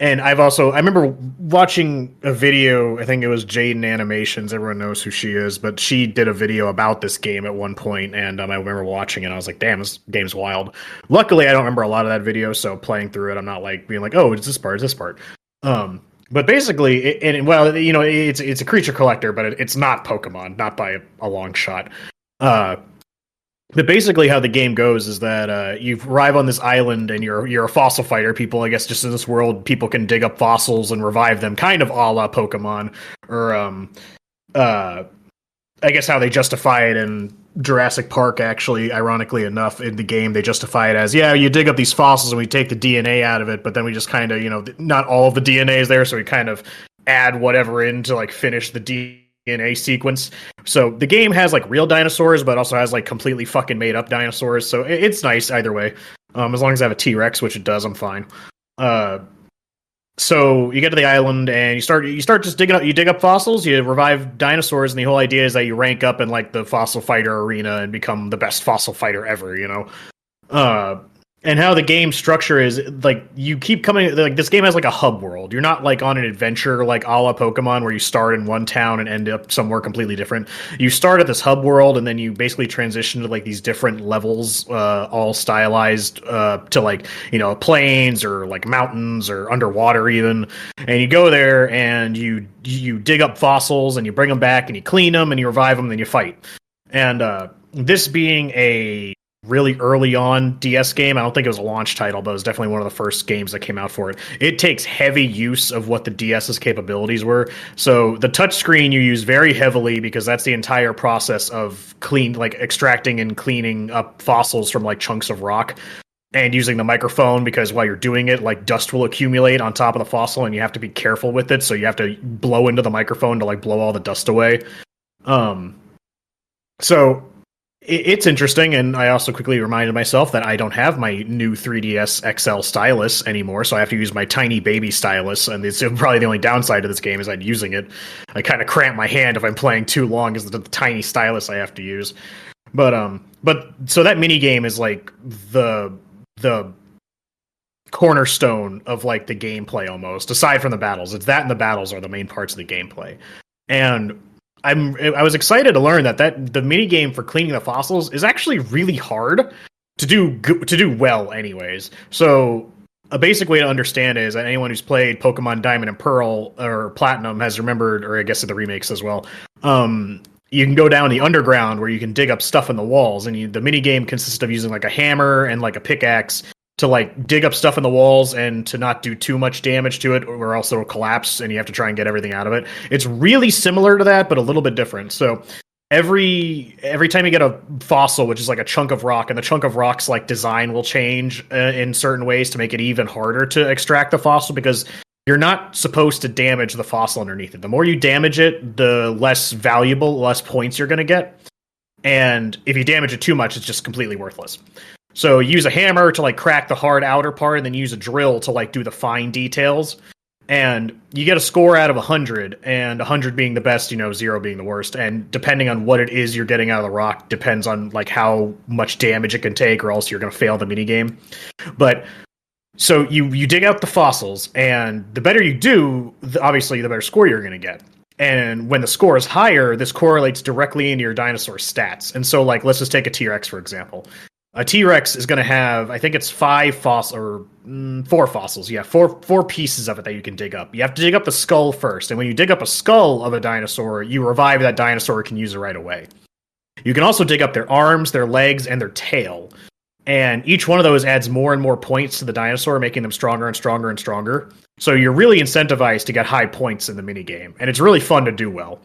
S5: And I remember watching a video, I think it was Jaden Animations, everyone knows who she is, but she did a video about this game at one point, and I remember watching it, and I was like, damn, this game's wild. Luckily, I don't remember a lot of that video, so playing through it, I'm not like being like, oh, it's this part. But basically, it's a creature collector, but it's not Pokemon, not by a long shot. But basically how the game goes is that you arrive on this island and you're a fossil fighter. People, I guess, just in this world, people can dig up fossils and revive them, kind of a la Pokemon. Or, I guess how they justify it in Jurassic Park, actually, ironically enough, in the game, they justify it as, yeah, you dig up these fossils and we take the DNA out of it, but then we just kind of, not all of the DNA is there, so we kind of add whatever in to, like, finish the DNA sequence. So the game has like real dinosaurs, but also has like completely fucking made up dinosaurs. So it's nice either way. As long as I have a T-Rex, which it does, I'm fine. So you get to the island and you start just digging up. You dig up fossils, you revive dinosaurs, and the whole idea is that you rank up in like the fossil fighter arena and become the best fossil fighter ever. And how the game structure is, like, you keep coming, like, this game has, like, a hub world. You're not, like, on an adventure, like, a la Pokemon, where you start in one town and end up somewhere completely different. You start at this hub world, and then you basically transition to, like, these different levels, all stylized to, like, plains, or, like, mountains, or underwater, even. And you go there, and you dig up fossils, and you bring them back, and you clean them, and you revive them, and then you fight. And this being a really early on DS game. I don't think it was a launch title, but it was definitely one of the first games that came out for it. It takes heavy use of what the DS's capabilities were. So the touchscreen you use very heavily because that's the entire process of extracting and cleaning up fossils from like chunks of rock. And using the microphone because while you're doing it, like dust will accumulate on top of the fossil and you have to be careful with it. So you have to blow into the microphone to like blow all the dust away. So it's interesting, and I also quickly reminded myself that I don't have my new 3DS XL stylus anymore, so I have to use my tiny baby stylus, and it's probably the only downside to this game is I'm using it. I kind of cramp my hand if I'm playing too long because the tiny stylus I have to use. But so that mini game is like the cornerstone of like the gameplay almost, aside from the battles. It's that and the battles are the main parts of the gameplay. And I was excited to learn that the mini game for cleaning the fossils is actually really hard to do well anyways. So a basic way to understand it is that anyone who's played Pokemon Diamond and Pearl or Platinum has remembered, or I guess the remakes as well, you can go down the underground where you can dig up stuff in the walls, and the mini game consists of using like a hammer and like a pickaxe to like dig up stuff in the walls and to not do too much damage to it, or else it'll collapse and you have to try and get everything out of it. It's really similar to that, but a little bit different. So every time you get a fossil, which is like a chunk of rock, and the chunk of rock's like design will change in certain ways to make it even harder to extract the fossil, because you're not supposed to damage the fossil underneath it. The more you damage it, the less valuable, less points you're going to get. And if you damage it too much, it's just completely worthless. So use a hammer to like crack the hard outer part, and then use a drill to like do the fine details. And you get a score out of 100, and 100 being the best, 0 being the worst. And depending on what it is you're getting out of the rock depends on like how much damage it can take, or else you're going to fail the minigame. But so you dig out the fossils, and the better you do, obviously the better score you're going to get. And when the score is higher, this correlates directly into your dinosaur stats. And so like, let's just take a T-Rex, for example. A T-Rex is going to have, I think it's 4 fossils. Yeah, four pieces of it that you can dig up. You have to dig up the skull first. And when you dig up a skull of a dinosaur, you revive that dinosaur, can use it right away. You can also dig up their arms, their legs, and their tail. And each one of those adds more and more points to the dinosaur, making them stronger and stronger and stronger. So you're really incentivized to get high points in the minigame. And it's really fun to do well.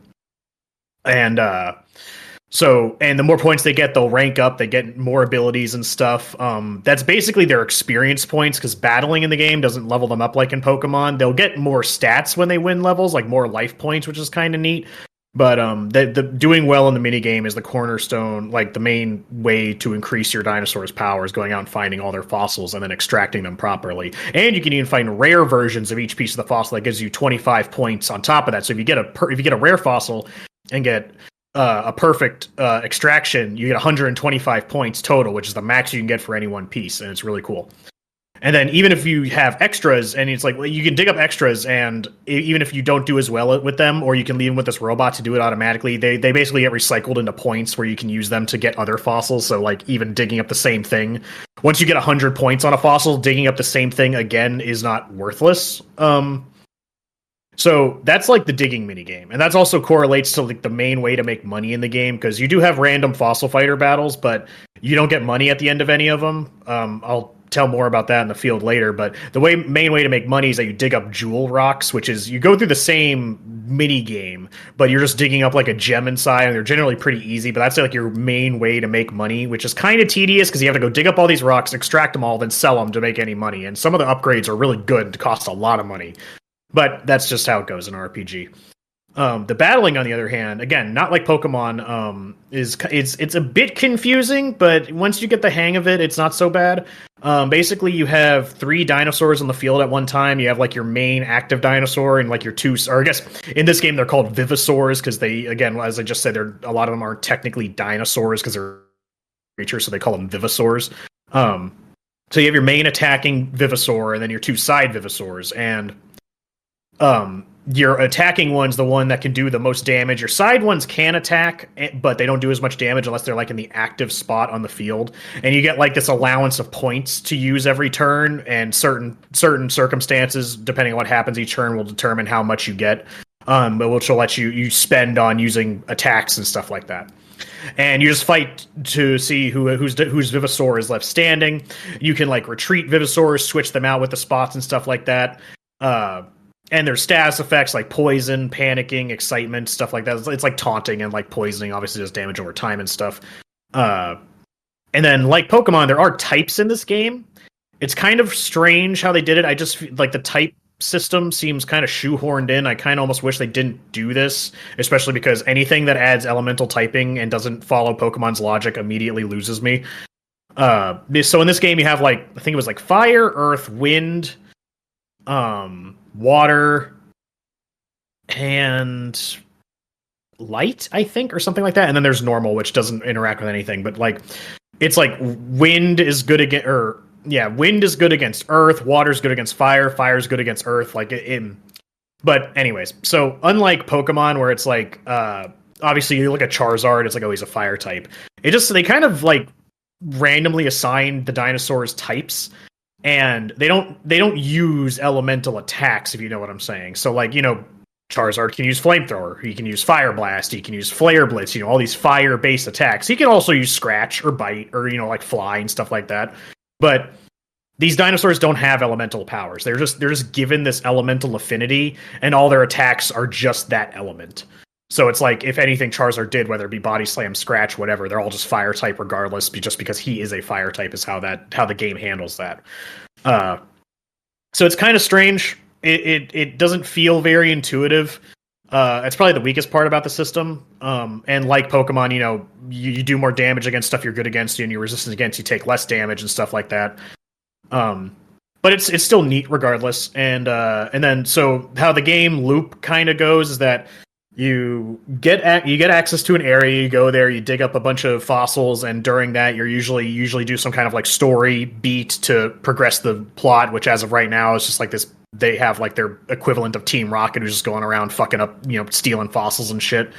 S5: And, and the more points they get, they'll rank up. They get more abilities and stuff. That's basically their experience points, because battling in the game doesn't level them up like in Pokemon. They'll get more stats when they win levels, like more life points, which is kind of neat. But the doing well in the mini game is the cornerstone, like the main way to increase your dinosaur's power is going out and finding all their fossils and then extracting them properly. And you can even find rare versions of each piece of the fossil that gives you 25 points on top of that. So if you get a rare fossil and get a perfect extraction, you get 125 points total, which is the max you can get for any one piece, and it's really cool. And then even if you have extras, and it's like, well, you can dig up extras, and even if you don't do as well with them, or you can leave them with this robot to do it automatically, they basically get recycled into points where you can use them to get other fossils. So like even digging up the same thing, once you get 100 points on a fossil, digging up the same thing again is not worthless. So that's like the digging minigame, and that's also correlates to like the main way to make money in the game, because you do have random fossil fighter battles, but you don't get money at the end of any of them. I'll tell more about that in the field later, but the main way to make money is that you dig up jewel rocks, which is you go through the same mini game, but you're just digging up like a gem inside, and they're generally pretty easy, but that's like your main way to make money, which is kind of tedious because you have to go dig up all these rocks, extract them all, then sell them to make any money, and some of the upgrades are really good to cost a lot of money. But that's just how it goes in RPG. The battling, on the other hand, again, not like Pokemon, it's a bit confusing, but once you get the hang of it, it's not so bad. Basically, you have 3 dinosaurs on the field at one time. You have like your main active dinosaur and like your 2, or I guess in this game they're called Vivosaurs because they, again, as I just said, a lot of them aren't technically dinosaurs because they're creatures, so they call them Vivosaurs. So you have your main attacking Vivosaur and then your 2 side Vivosaurs, and your attacking one's the one that can do the most damage. Your side ones can attack, but they don't do as much damage unless they're like in the active spot on the field. And you get like this allowance of points to use every turn, and certain circumstances, depending on what happens each turn, will determine how much you get. But which will let you spend on using attacks and stuff like that. And you just fight to see whose Vivosaur is left standing. You can like retreat Vivosaurs, switch them out with the spots and stuff like that. And there's status effects like poison, panicking, excitement, stuff like that. It's like taunting and like poisoning obviously does damage over time and stuff. And then like Pokemon, there are types in this game. It's kind of strange how they did it. I just like the type system seems kind of shoehorned in. I kind of almost wish they didn't do this, especially because anything that adds elemental typing and doesn't follow Pokemon's logic immediately loses me. So in this game you have like, I think it was like fire, earth, wind, water, and light, I think, or something like that. And then there's normal, which doesn't interact with anything. But like, it's like wind is good against, wind is good against earth. Water's good against fire. Fire's good against earth. Like but anyways, so unlike Pokemon, where it's like, obviously you look at Charizard, it's like, oh, he's a fire type. They kind of like randomly assign the dinosaurs types. And they don't use elemental attacks, if you know what I'm saying. So, like, you know, Charizard can use Flamethrower, he can use Fire Blast, he can use Flare Blitz, you know, all these fire-based attacks. He can also use Scratch or Bite or, you know, like Fly and stuff like that. But these dinosaurs don't have elemental powers. They're just given this elemental affinity, and all their attacks are just that element. So it's like, if anything Charizard did, whether it be Body Slam, Scratch, whatever, they're all just fire type regardless, just because he is a fire type is how the game handles that. So it's kind of strange. It doesn't feel very intuitive. It's probably the weakest part about the system. And like Pokemon, you know, you do more damage against stuff you're good against, and your resistance against you take less damage and stuff like that. But it's still neat regardless. And then so how the game loop kind of goes is that you get access to an area, you go there, you dig up a bunch of fossils, and during that you usually do some kind of like story beat to progress the plot, which as of right now is just like this. They have like their equivalent of Team Rocket who's just going around fucking up, you know, stealing fossils and shit.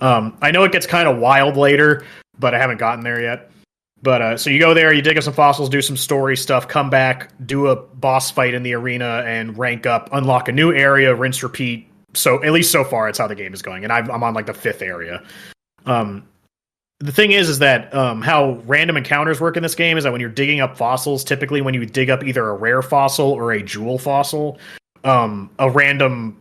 S5: I know it gets kind of wild later, but I haven't gotten there yet. But so you go there, you dig up some fossils, do some story stuff, come back, do a boss fight in the arena, and rank up, unlock a new area, rinse, repeat. So at least so far, it's how the game is going, and I'm on like the 5th area. The thing is that how random encounters work in this game is that when you're digging up fossils, typically when you dig up either a rare fossil or a jewel fossil, a random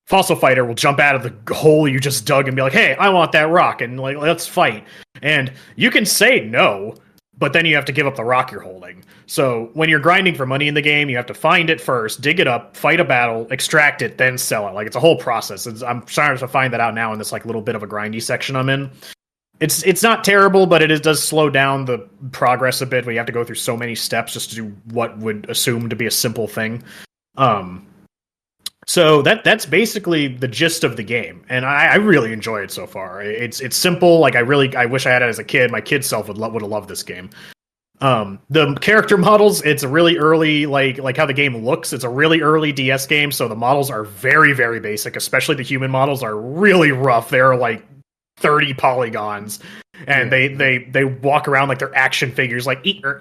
S5: fossil fighter will jump out of the hole you just dug and be like, "Hey, I want that rock," and like, let's fight. And you can say no, but then you have to give up the rock you're holding. So when you're grinding for money in the game, you have to find it first, dig it up, fight a battle, extract it, then sell it. Like, it's a whole process. I'm starting to find that out now in this like little bit of a grindy section I'm in. It's not terrible, but it does slow down the progress a bit. Where you have to go through so many steps just to do what would assume to be a simple thing. So that's basically the gist of the game, and I really enjoy it so far. It's simple. Like, I wish I had it as a kid. My kid self would have loved this game. The character models, it's a really early, like how the game looks. It's a really early DS game, so the models are very, very basic. Especially the human models are really rough. They're like 30 polygons, and they walk around like they're action figures, like eater,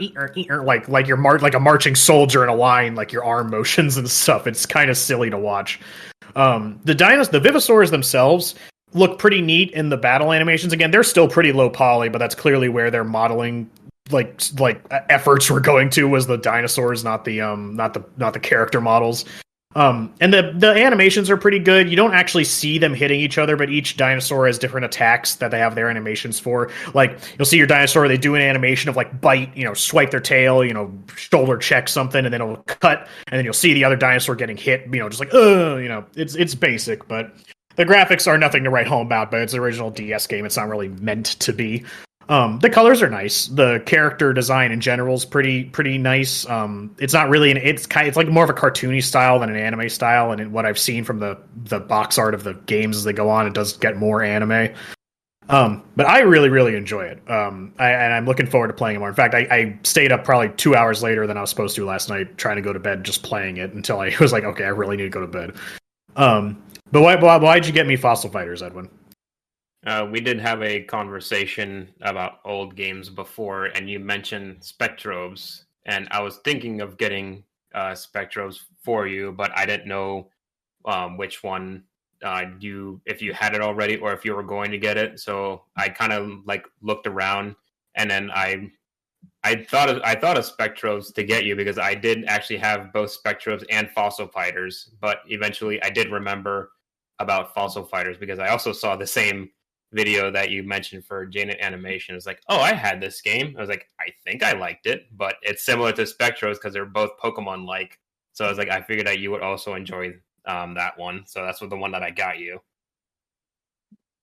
S5: like you're like a marching soldier in a line, like your arm motions and stuff. It's kind of silly to watch. The Vivosaurs themselves look pretty neat in the battle animations. Again, they're still pretty low poly, but that's clearly where their modeling efforts were going to, was the dinosaurs, not the character models. And the animations are pretty good. You don't actually see them hitting each other, but each dinosaur has different attacks that they have their animations for. Like, you'll see your dinosaur, they do an animation of like bite, swipe their tail, shoulder check something, and then it'll cut, and then you'll see the other dinosaur getting hit, just like, it's basic, but the graphics are nothing to write home about, but it's an original DS game. It's not really meant to be. The colors are nice. The character design in general is pretty nice. It's not really it's like more of a cartoony style than an anime style. And what I've seen from the box art of the games as they go on, it does get more anime. But I really, really enjoy it. And I'm looking forward to playing it more. In fact, I stayed up probably 2 hours later than I was supposed to last night, trying to go to bed, just playing it until I was like, okay, I really need to go to bed. But why'd you get me Fossil Fighters, Edwin?
S4: We did have a conversation about old games before, and you mentioned Spectrobes, and I was thinking of getting Spectrobes for you, but I didn't know which one if you had it already or if you were going to get it. So I kind of like looked around, and then I thought of Spectrobes to get you, because I did actually have both Spectrobes and Fossil Fighters, but eventually I did remember about Fossil Fighters because I also saw the same video that you mentioned for Janet Animation. It's like, oh, I had this game. I was like, I think I liked it, but it's similar to Spectros because they're both Pokemon-like. So I was like, I figured that you would also enjoy that one. So that's the one that I got you.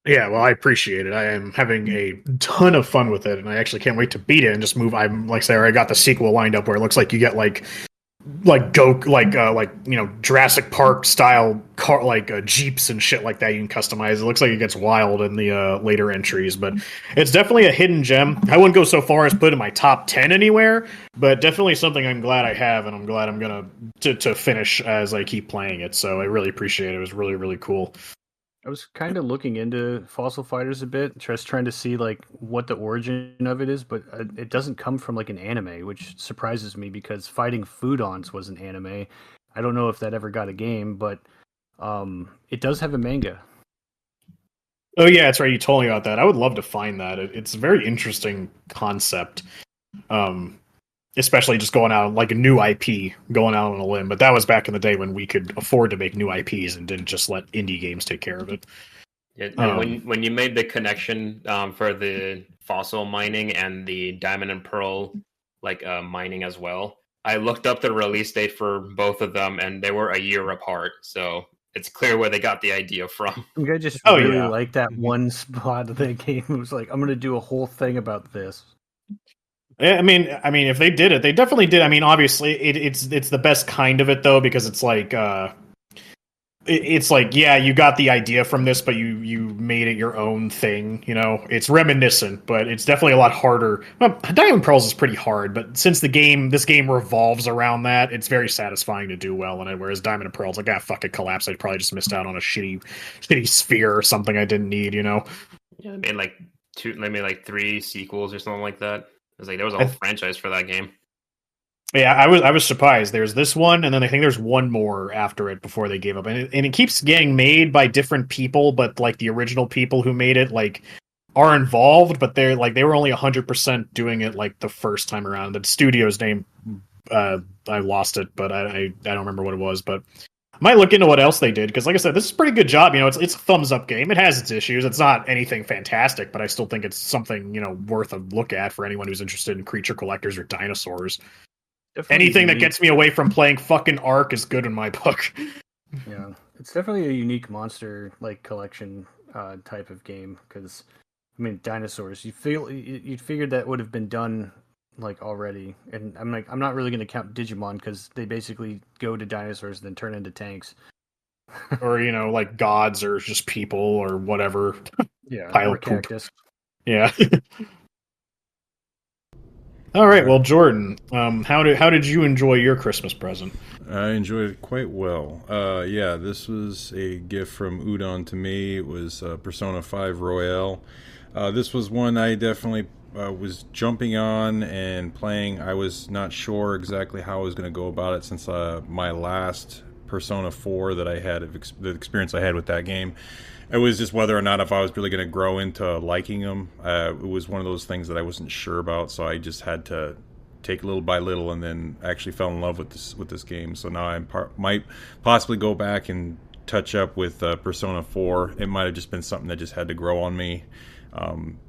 S5: Yeah, well, I appreciate it. I am having a ton of fun with it, and I actually can't wait to beat it and just move. I'm like, say, I got the sequel lined up where it looks like you get Jurassic Park style car, Jeeps and shit like that you can customize. It looks like it gets wild in the later entries, but it's definitely a hidden gem. I wouldn't go so far as put it in my top 10 anywhere, but definitely something I'm glad I have, and I'm glad I'm gonna to finish as I keep playing it. So I really appreciate it. It was really, really cool.
S3: I was kind of looking into Fossil Fighters a bit, just trying to see like what the origin of it is, but it doesn't come from like an anime, which surprises me because Fighting Foodons was an anime. I don't know if that ever got a game, but it does have a manga.
S5: Oh yeah, that's right. You told me about that. I would love to find that. It's a very interesting concept. Especially just going out like a new IP, going out on a limb. But that was back in the day when we could afford to make new IPs and didn't just let indie games take care of it.
S4: Yeah, when you made the connection for the fossil mining and the diamond and pearl mining as well, I looked up the release date for both of them, and they were a year apart. So it's clear where they got the idea from.
S3: I just really like that one spot of the game. It was like, I'm going to do a whole thing about this.
S5: I mean, if they did it, they definitely did. I mean, obviously, it's the best kind of it though, because it's like, yeah, you got the idea from this, but you made it your own thing. It's reminiscent, but it's definitely a lot harder. Well, Diamond Pearls is pretty hard, but since this game revolves around that, it's very satisfying to do well in it. Whereas Diamond and Pearls, fuck it, collapse. I probably just missed out on a shitty sphere or something I didn't need. Yeah,
S4: I mean, maybe 3 sequels or something like that. There was a whole franchise for that game.
S5: Yeah, I was surprised. There's this one, and then I think there's one more after it before they gave up. And it keeps getting made by different people, but the original people who made it are involved, but they were only 100% doing it the first time around. The studio's name, I lost it, but I don't remember what it was. But Might look into what else they did because, like I said, this is a pretty good job. It's a thumbs up game. It has its issues. It's not anything fantastic, but I still think it's something worth a look at for anyone who's interested in creature collectors or dinosaurs.
S3: Definitely
S5: Anything that
S3: unique.
S5: gets me away from playing fucking Ark is good in my book.
S3: Yeah, it's definitely a unique monster collection type of game because I mean dinosaurs. You'd figured that would have been done already, and I'm not really going to count Digimon because they basically go to dinosaurs and then turn into tanks.
S5: Or like gods or just people or whatever.
S3: Yeah,
S5: Pile
S3: or
S5: of poop.
S3: cactus.
S5: Yeah. All right. Well, Jordan, how did you enjoy your Christmas present?
S2: I enjoyed it quite well. Yeah, this was a gift from Udon to me. It was Persona 5 Royale. This was one I definitely was jumping on and playing. I was not sure exactly how I was going to go about it since my last Persona 4 that I had, the experience I had with that game. It was just whether or not if I was really going to grow into liking them. It was one of those things that I wasn't sure about, so I just had to take little by little, and then actually fell in love with this game. So now I might possibly go back and touch up with Persona 4. It might have just been something that just had to grow on me.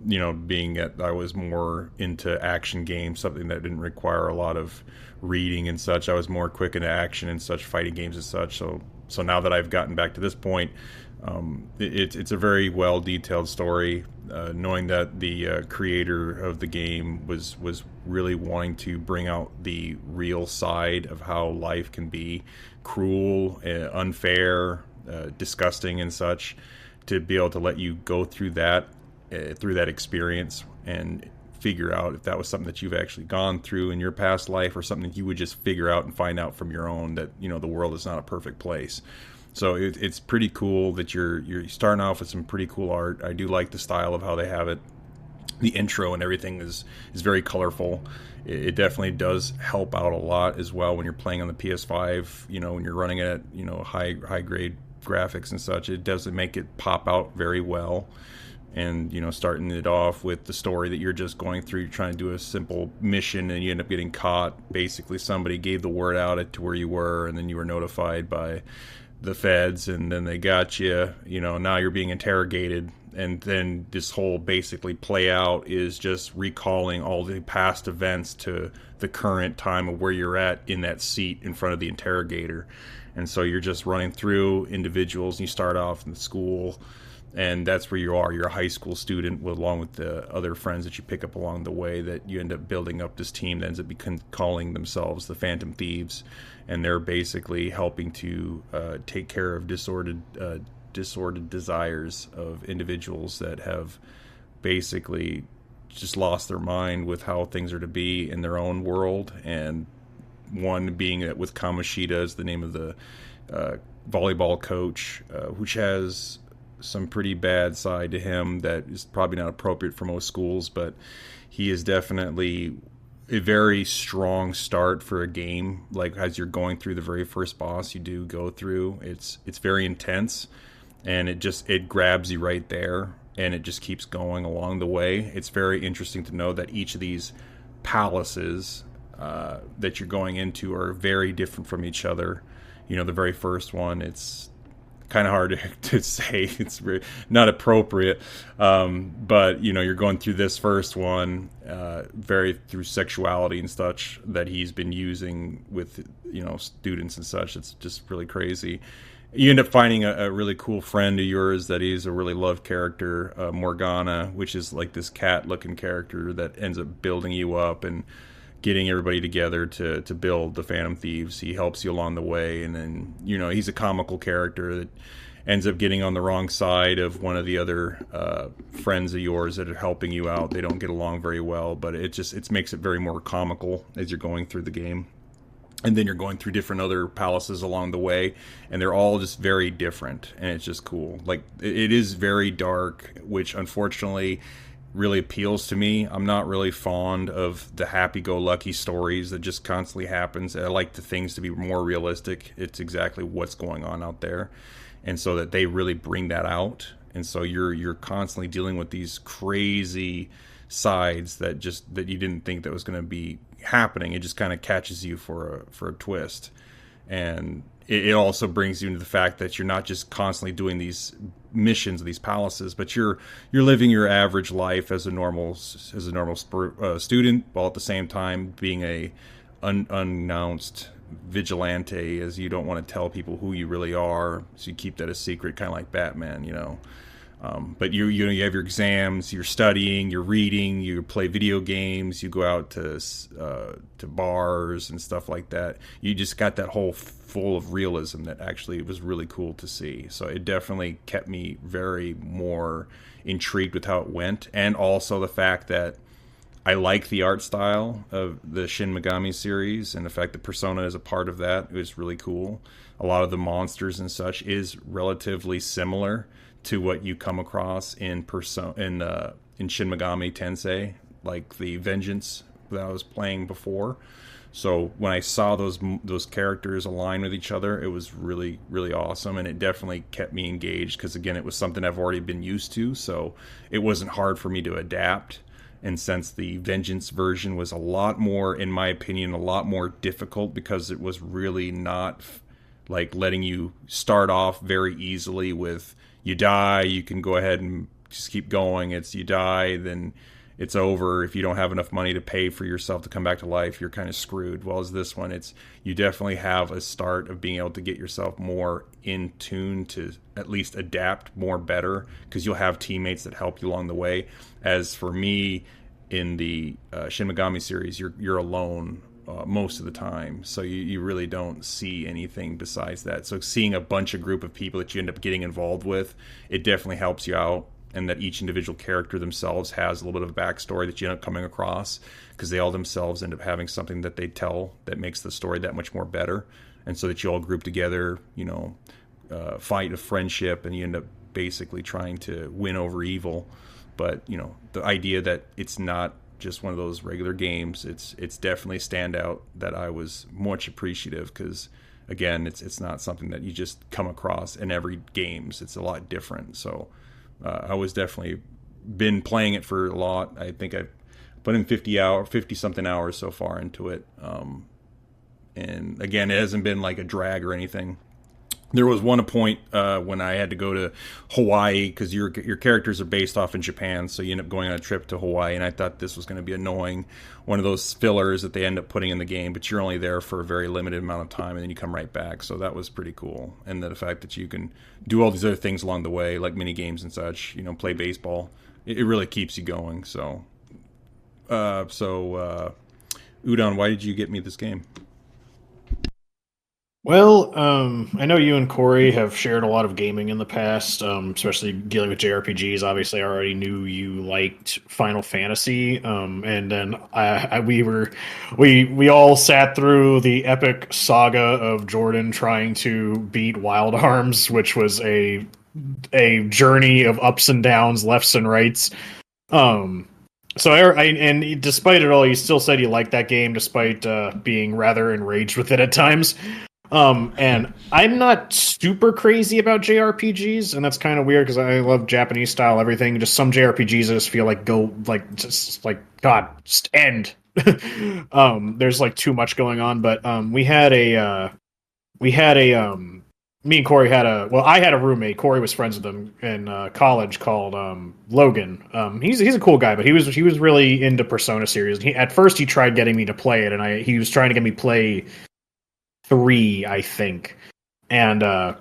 S2: Being that I was more into action games, something that didn't require a lot of reading and such. I was more quick into action and such, fighting games and such. So now that I've gotten back to this point, it's a very well detailed story. Knowing that the creator of the game was really wanting to bring out the real side of how life can be cruel, unfair, disgusting, and such, to be able to let you go through that experience and figure out if that was something that you've actually gone through in your past life, or something that you would just figure out and find out from your own, that the world is not a perfect place. So it's pretty cool that you're starting off with some pretty cool art. I do like the style of how they have it. The intro and everything is very colorful. It definitely does help out a lot as well when you're playing on the PS5. When you're running it at high grade graphics and such, it doesn't make it pop out very well. And starting it off with the story that you're just going through, you're trying to do a simple mission and you end up getting caught. Basically, somebody gave the word out to where you were, and then you were notified by the feds, and then they got you. Now you're being interrogated, and then this whole basically play out is just recalling all the past events to the current time of where you're at in that seat in front of the interrogator. And so you're just running through individuals, and you start off in the school, and that's where you are. You're a high school student along with the other friends that you pick up along the way, that you end up building up this team that ends up calling themselves the Phantom Thieves. And they're basically helping to take care of disordered desires of individuals that have basically just lost their mind with how things are to be in their own world. And one being that with Kamoshida is the name of the volleyball coach, which has some pretty bad side to him that is probably not appropriate for most schools, but he is definitely a very strong start for a game. Like, as you're going through the very first boss you do go through, it's very intense, and it grabs you right there, and it just keeps going along the way. It's very interesting to know that each of these palaces that you're going into are very different from each other. The very first one, it's kind of hard to say, it's not appropriate, but you're going through this first one very through sexuality and such that he's been using with students and such. It's just really crazy. You end up finding a really cool friend of yours that he's a really loved character, Morgana, which is like this cat looking character that ends up building you up and getting everybody together to build the Phantom Thieves. He helps you along the way, and then he's a comical character that ends up getting on the wrong side of one of the other friends of yours that are helping you out. They don't get along very well, but it makes it very more comical as you're going through the game. And then you're going through different other palaces along the way, and they're all just very different, and it's just cool. Like, it is very dark, which unfortunately really appeals to me. I'm not really fond of the happy-go-lucky stories that just constantly happens. I like the things to be more realistic. It's exactly what's going on out there, and so that they really bring that out. And so you're constantly dealing with these crazy sides that you didn't think that was going to be happening. It just kind of catches you for a twist. And it also brings you into the fact that you're not just constantly doing these missions, these palaces, but you're living your average life as a normal student, while at the same time being a unannounced vigilante, as you don't want to tell people who you really are, so you keep that a secret, kind of like Batman, you know. But you have your exams, you're studying, you're reading, you play video games, you go out to bars and stuff like that. You just got that whole full of realism that actually was really cool to see. So it definitely kept me very more intrigued with how it went, and also the fact that I like the art style of the Shin Megami series, and the fact that Persona is a part of that was really cool. A lot of the monsters and such is relatively similar to what you come across in Shin Megami Tensei, like the Vengeance that I was playing before. So when I saw those characters align with each other, it was really, really awesome, and it definitely kept me engaged because, again, it was something I've already been used to, so it wasn't hard for me to adapt. And since the Vengeance version was a lot more, in my opinion, a lot more difficult, because it was really not like letting you start off very easily with, you die, you can go ahead and just keep going. It's you die, then it's over. If you don't have enough money to pay for yourself to come back to life, you're kind of screwed. Well, as this one, it's you definitely have a start of being able to get yourself more in tune to at least adapt more better, because you'll have teammates that help you along the way. As for me, in the Shin Megami series, you're alone most of the time, so you really don't see anything besides that. So seeing a group of people that you end up getting involved with, it definitely helps you out, and that each individual character themselves has a little bit of a backstory that you end up coming across, because they all themselves end up having something that they tell that makes the story that much more better, and so that you all group together, fight a friendship, and you end up basically trying to win over evil. But the idea that it's not just one of those regular games, it's definitely a standout that I was much appreciative, because again, it's not something that you just come across in every games. It's a lot different. So I was definitely been playing it for a lot. I think I've put in 50 something hours so far into it, and again, it hasn't been like a drag or anything. There was one point when I had to go to Hawaii, because your characters are based off in Japan, so you end up going on a trip to Hawaii, and I thought this was going to be annoying, one of those fillers that they end up putting in the game, but you're only there for a very limited amount of time, and then you come right back. So that was pretty cool, and the fact that you can do all these other things along the way, like mini games and such, play baseball, it really keeps you going. So, Udon, why did you get me this game?
S5: Well, I know you and Corey have shared a lot of gaming in the past, especially dealing with JRPGs. Obviously, I already knew you liked Final Fantasy, and then we all sat through the epic saga of Jordan trying to beat Wild Arms, which was a journey of ups and downs, lefts and rights. And despite it all, you still said you liked that game, despite being rather enraged with it at times. And I'm not super crazy about JRPGs, and that's kind of weird because I love Japanese style everything. Just some JRPGs I just feel like God, just end. There's like too much going on, but me and Corey I had a roommate. Corey was friends with him in college, called Logan. He's a cool guy, but he was really into Persona series. At first he tried getting me to play it, and he was trying to get me play 3, I think, and I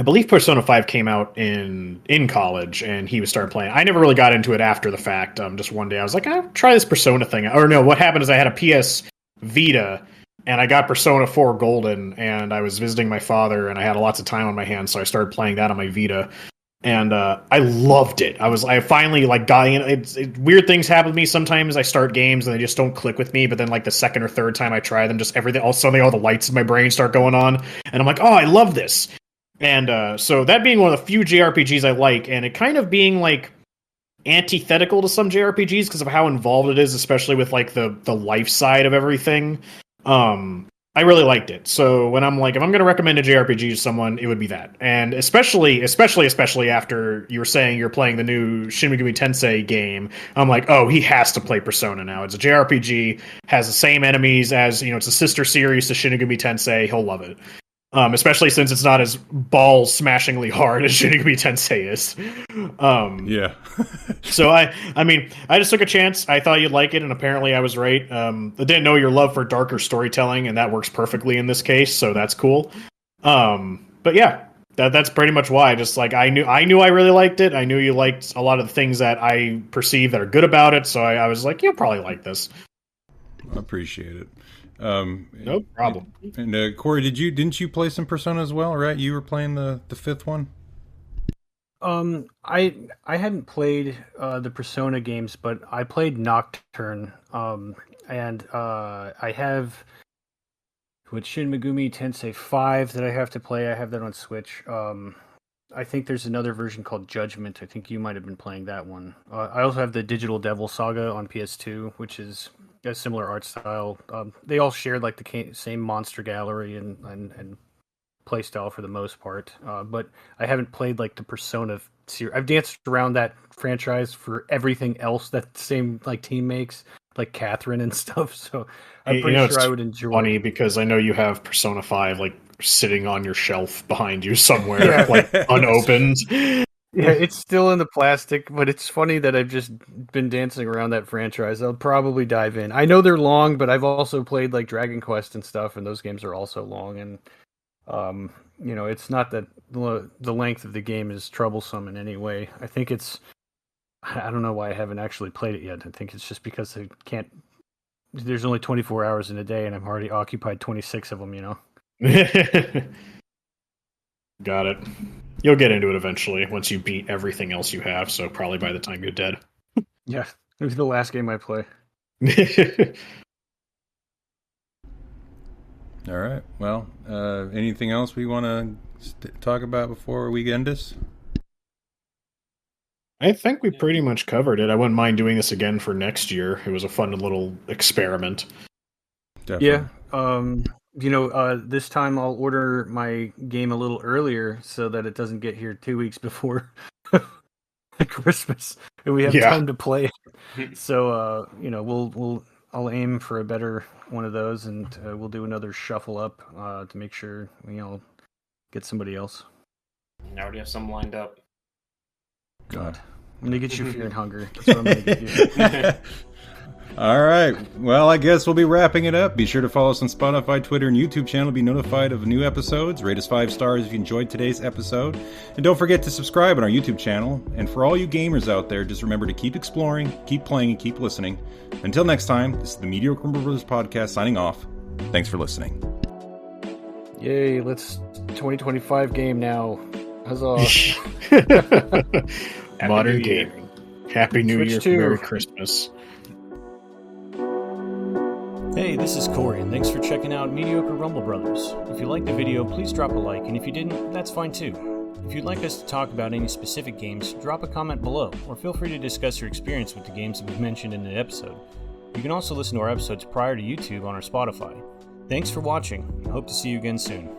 S5: believe Persona 5 came out in college, and he was starting playing. I never really got into it after the fact. Just one day I was like, I'll try this Persona thing. Or no, what happened is I had a PS Vita, and I got Persona 4 Golden, and I was visiting my father, and I had lots of time on my hands, so I started playing that on my Vita. And I loved it. I finally got in. Weird things happen to me sometimes. I start games and they just don't click with me. But then the second or third time I try them, just everything. All of a sudden, all the lights in my brain start going on, and I'm like, oh, I love this. And so that being one of the few JRPGs I like, and it kind of being antithetical to some JRPGs because of how involved it is, especially with the life side of everything. I really liked it. So when I'm if I'm going to recommend a JRPG to someone, it would be that. And especially after you were saying you're playing the new Shin Megami Tensei game, I'm like, oh, he has to play Persona now. It's a JRPG, has the same enemies as, it's a sister series to Shin Megami Tensei. He'll love it. especially since it's not as ball smashingly hard as Shinigami Tensei is.
S2: Yeah.
S5: So I mean, I just took a chance. I thought you'd like it, and apparently I was right. I didn't know your love for darker storytelling, and that works perfectly in this case, so that's cool. But yeah, that's pretty much why. Just like I knew I really liked it. I knew you liked a lot of the things that I perceive that are good about it, so I was like, you'll probably like this.
S2: I appreciate it.
S5: No problem.
S2: And Corey, didn't you play some Persona as well? Right, you were playing the fifth one.
S3: I hadn't played the Persona games, but I played Nocturne. And I have with Shin Megumi Tensei 5 that I have to play. I have that on Switch. I think there's another version called Judgment. I think you might have been playing that one. I also have the Digital Devil Saga on PS2, which is a similar art style. They all shared like the same monster gallery and play style for the most part. But I haven't played like the Persona series. I've danced around that franchise for everything else that the same like team makes, like Catherine and stuff. So I'm pretty sure I would enjoy.
S5: Funny because I know you have Persona 5 like sitting on your shelf behind you somewhere, like unopened.
S3: Yeah, it's still in the plastic, but it's funny that I've just been dancing around that franchise. I'll probably dive in. I know they're long, but I've also played like Dragon Quest and stuff, and those games are also long. And it's not that the length of the game is troublesome in any way. I think I don't know why I haven't actually played it yet. I think it's just because I can't. There's only 24 hours in a day, and I'm already occupied 26 of them.
S5: Got it. You'll get into it eventually once you beat everything else you have, so probably by the time you're dead.
S3: Yeah, it was the last game I play.
S2: All right. Well, anything else we want to talk about before we end this?
S5: I think we pretty much covered it. I wouldn't mind doing this again for next year. It was a fun little experiment.
S2: Definitely.
S3: Yeah. This time I'll order my game a little earlier so that it doesn't get here 2 weeks before Christmas, and we have time to play it. So, I'll aim for a better one of those, and we'll do another shuffle up to make sure we get somebody else.
S4: I already have some lined up.
S3: God, I'm gonna get you Fear and Hunger. That's what I'm gonna get you.
S2: All right. Well, I guess we'll be wrapping it up. Be sure to follow us on Spotify, Twitter, and YouTube channel to be notified of new episodes. Rate us 5 stars if you enjoyed today's episode. And don't forget to subscribe on our YouTube channel. And for all you gamers out there, just remember to keep exploring, keep playing, and keep listening. Until next time, this is the Mediocre Brothers Podcast signing off. Thanks for listening.
S3: Yay, let's 2025 game now. Huzzah.
S5: Modern gaming. Happy New
S3: Switch
S5: Year,
S3: 2.
S5: Merry Christmas.
S7: Hey, this is Corey, and thanks for checking out Mediocre Rumble Brothers. If you liked the video, please drop a like, and if you didn't, that's fine too. If you'd like us to talk about any specific games, drop a comment below, or feel free to discuss your experience with the games that we've mentioned in the episode. You can also listen to our episodes prior to YouTube on our Spotify. Thanks for watching, and hope to see you again soon.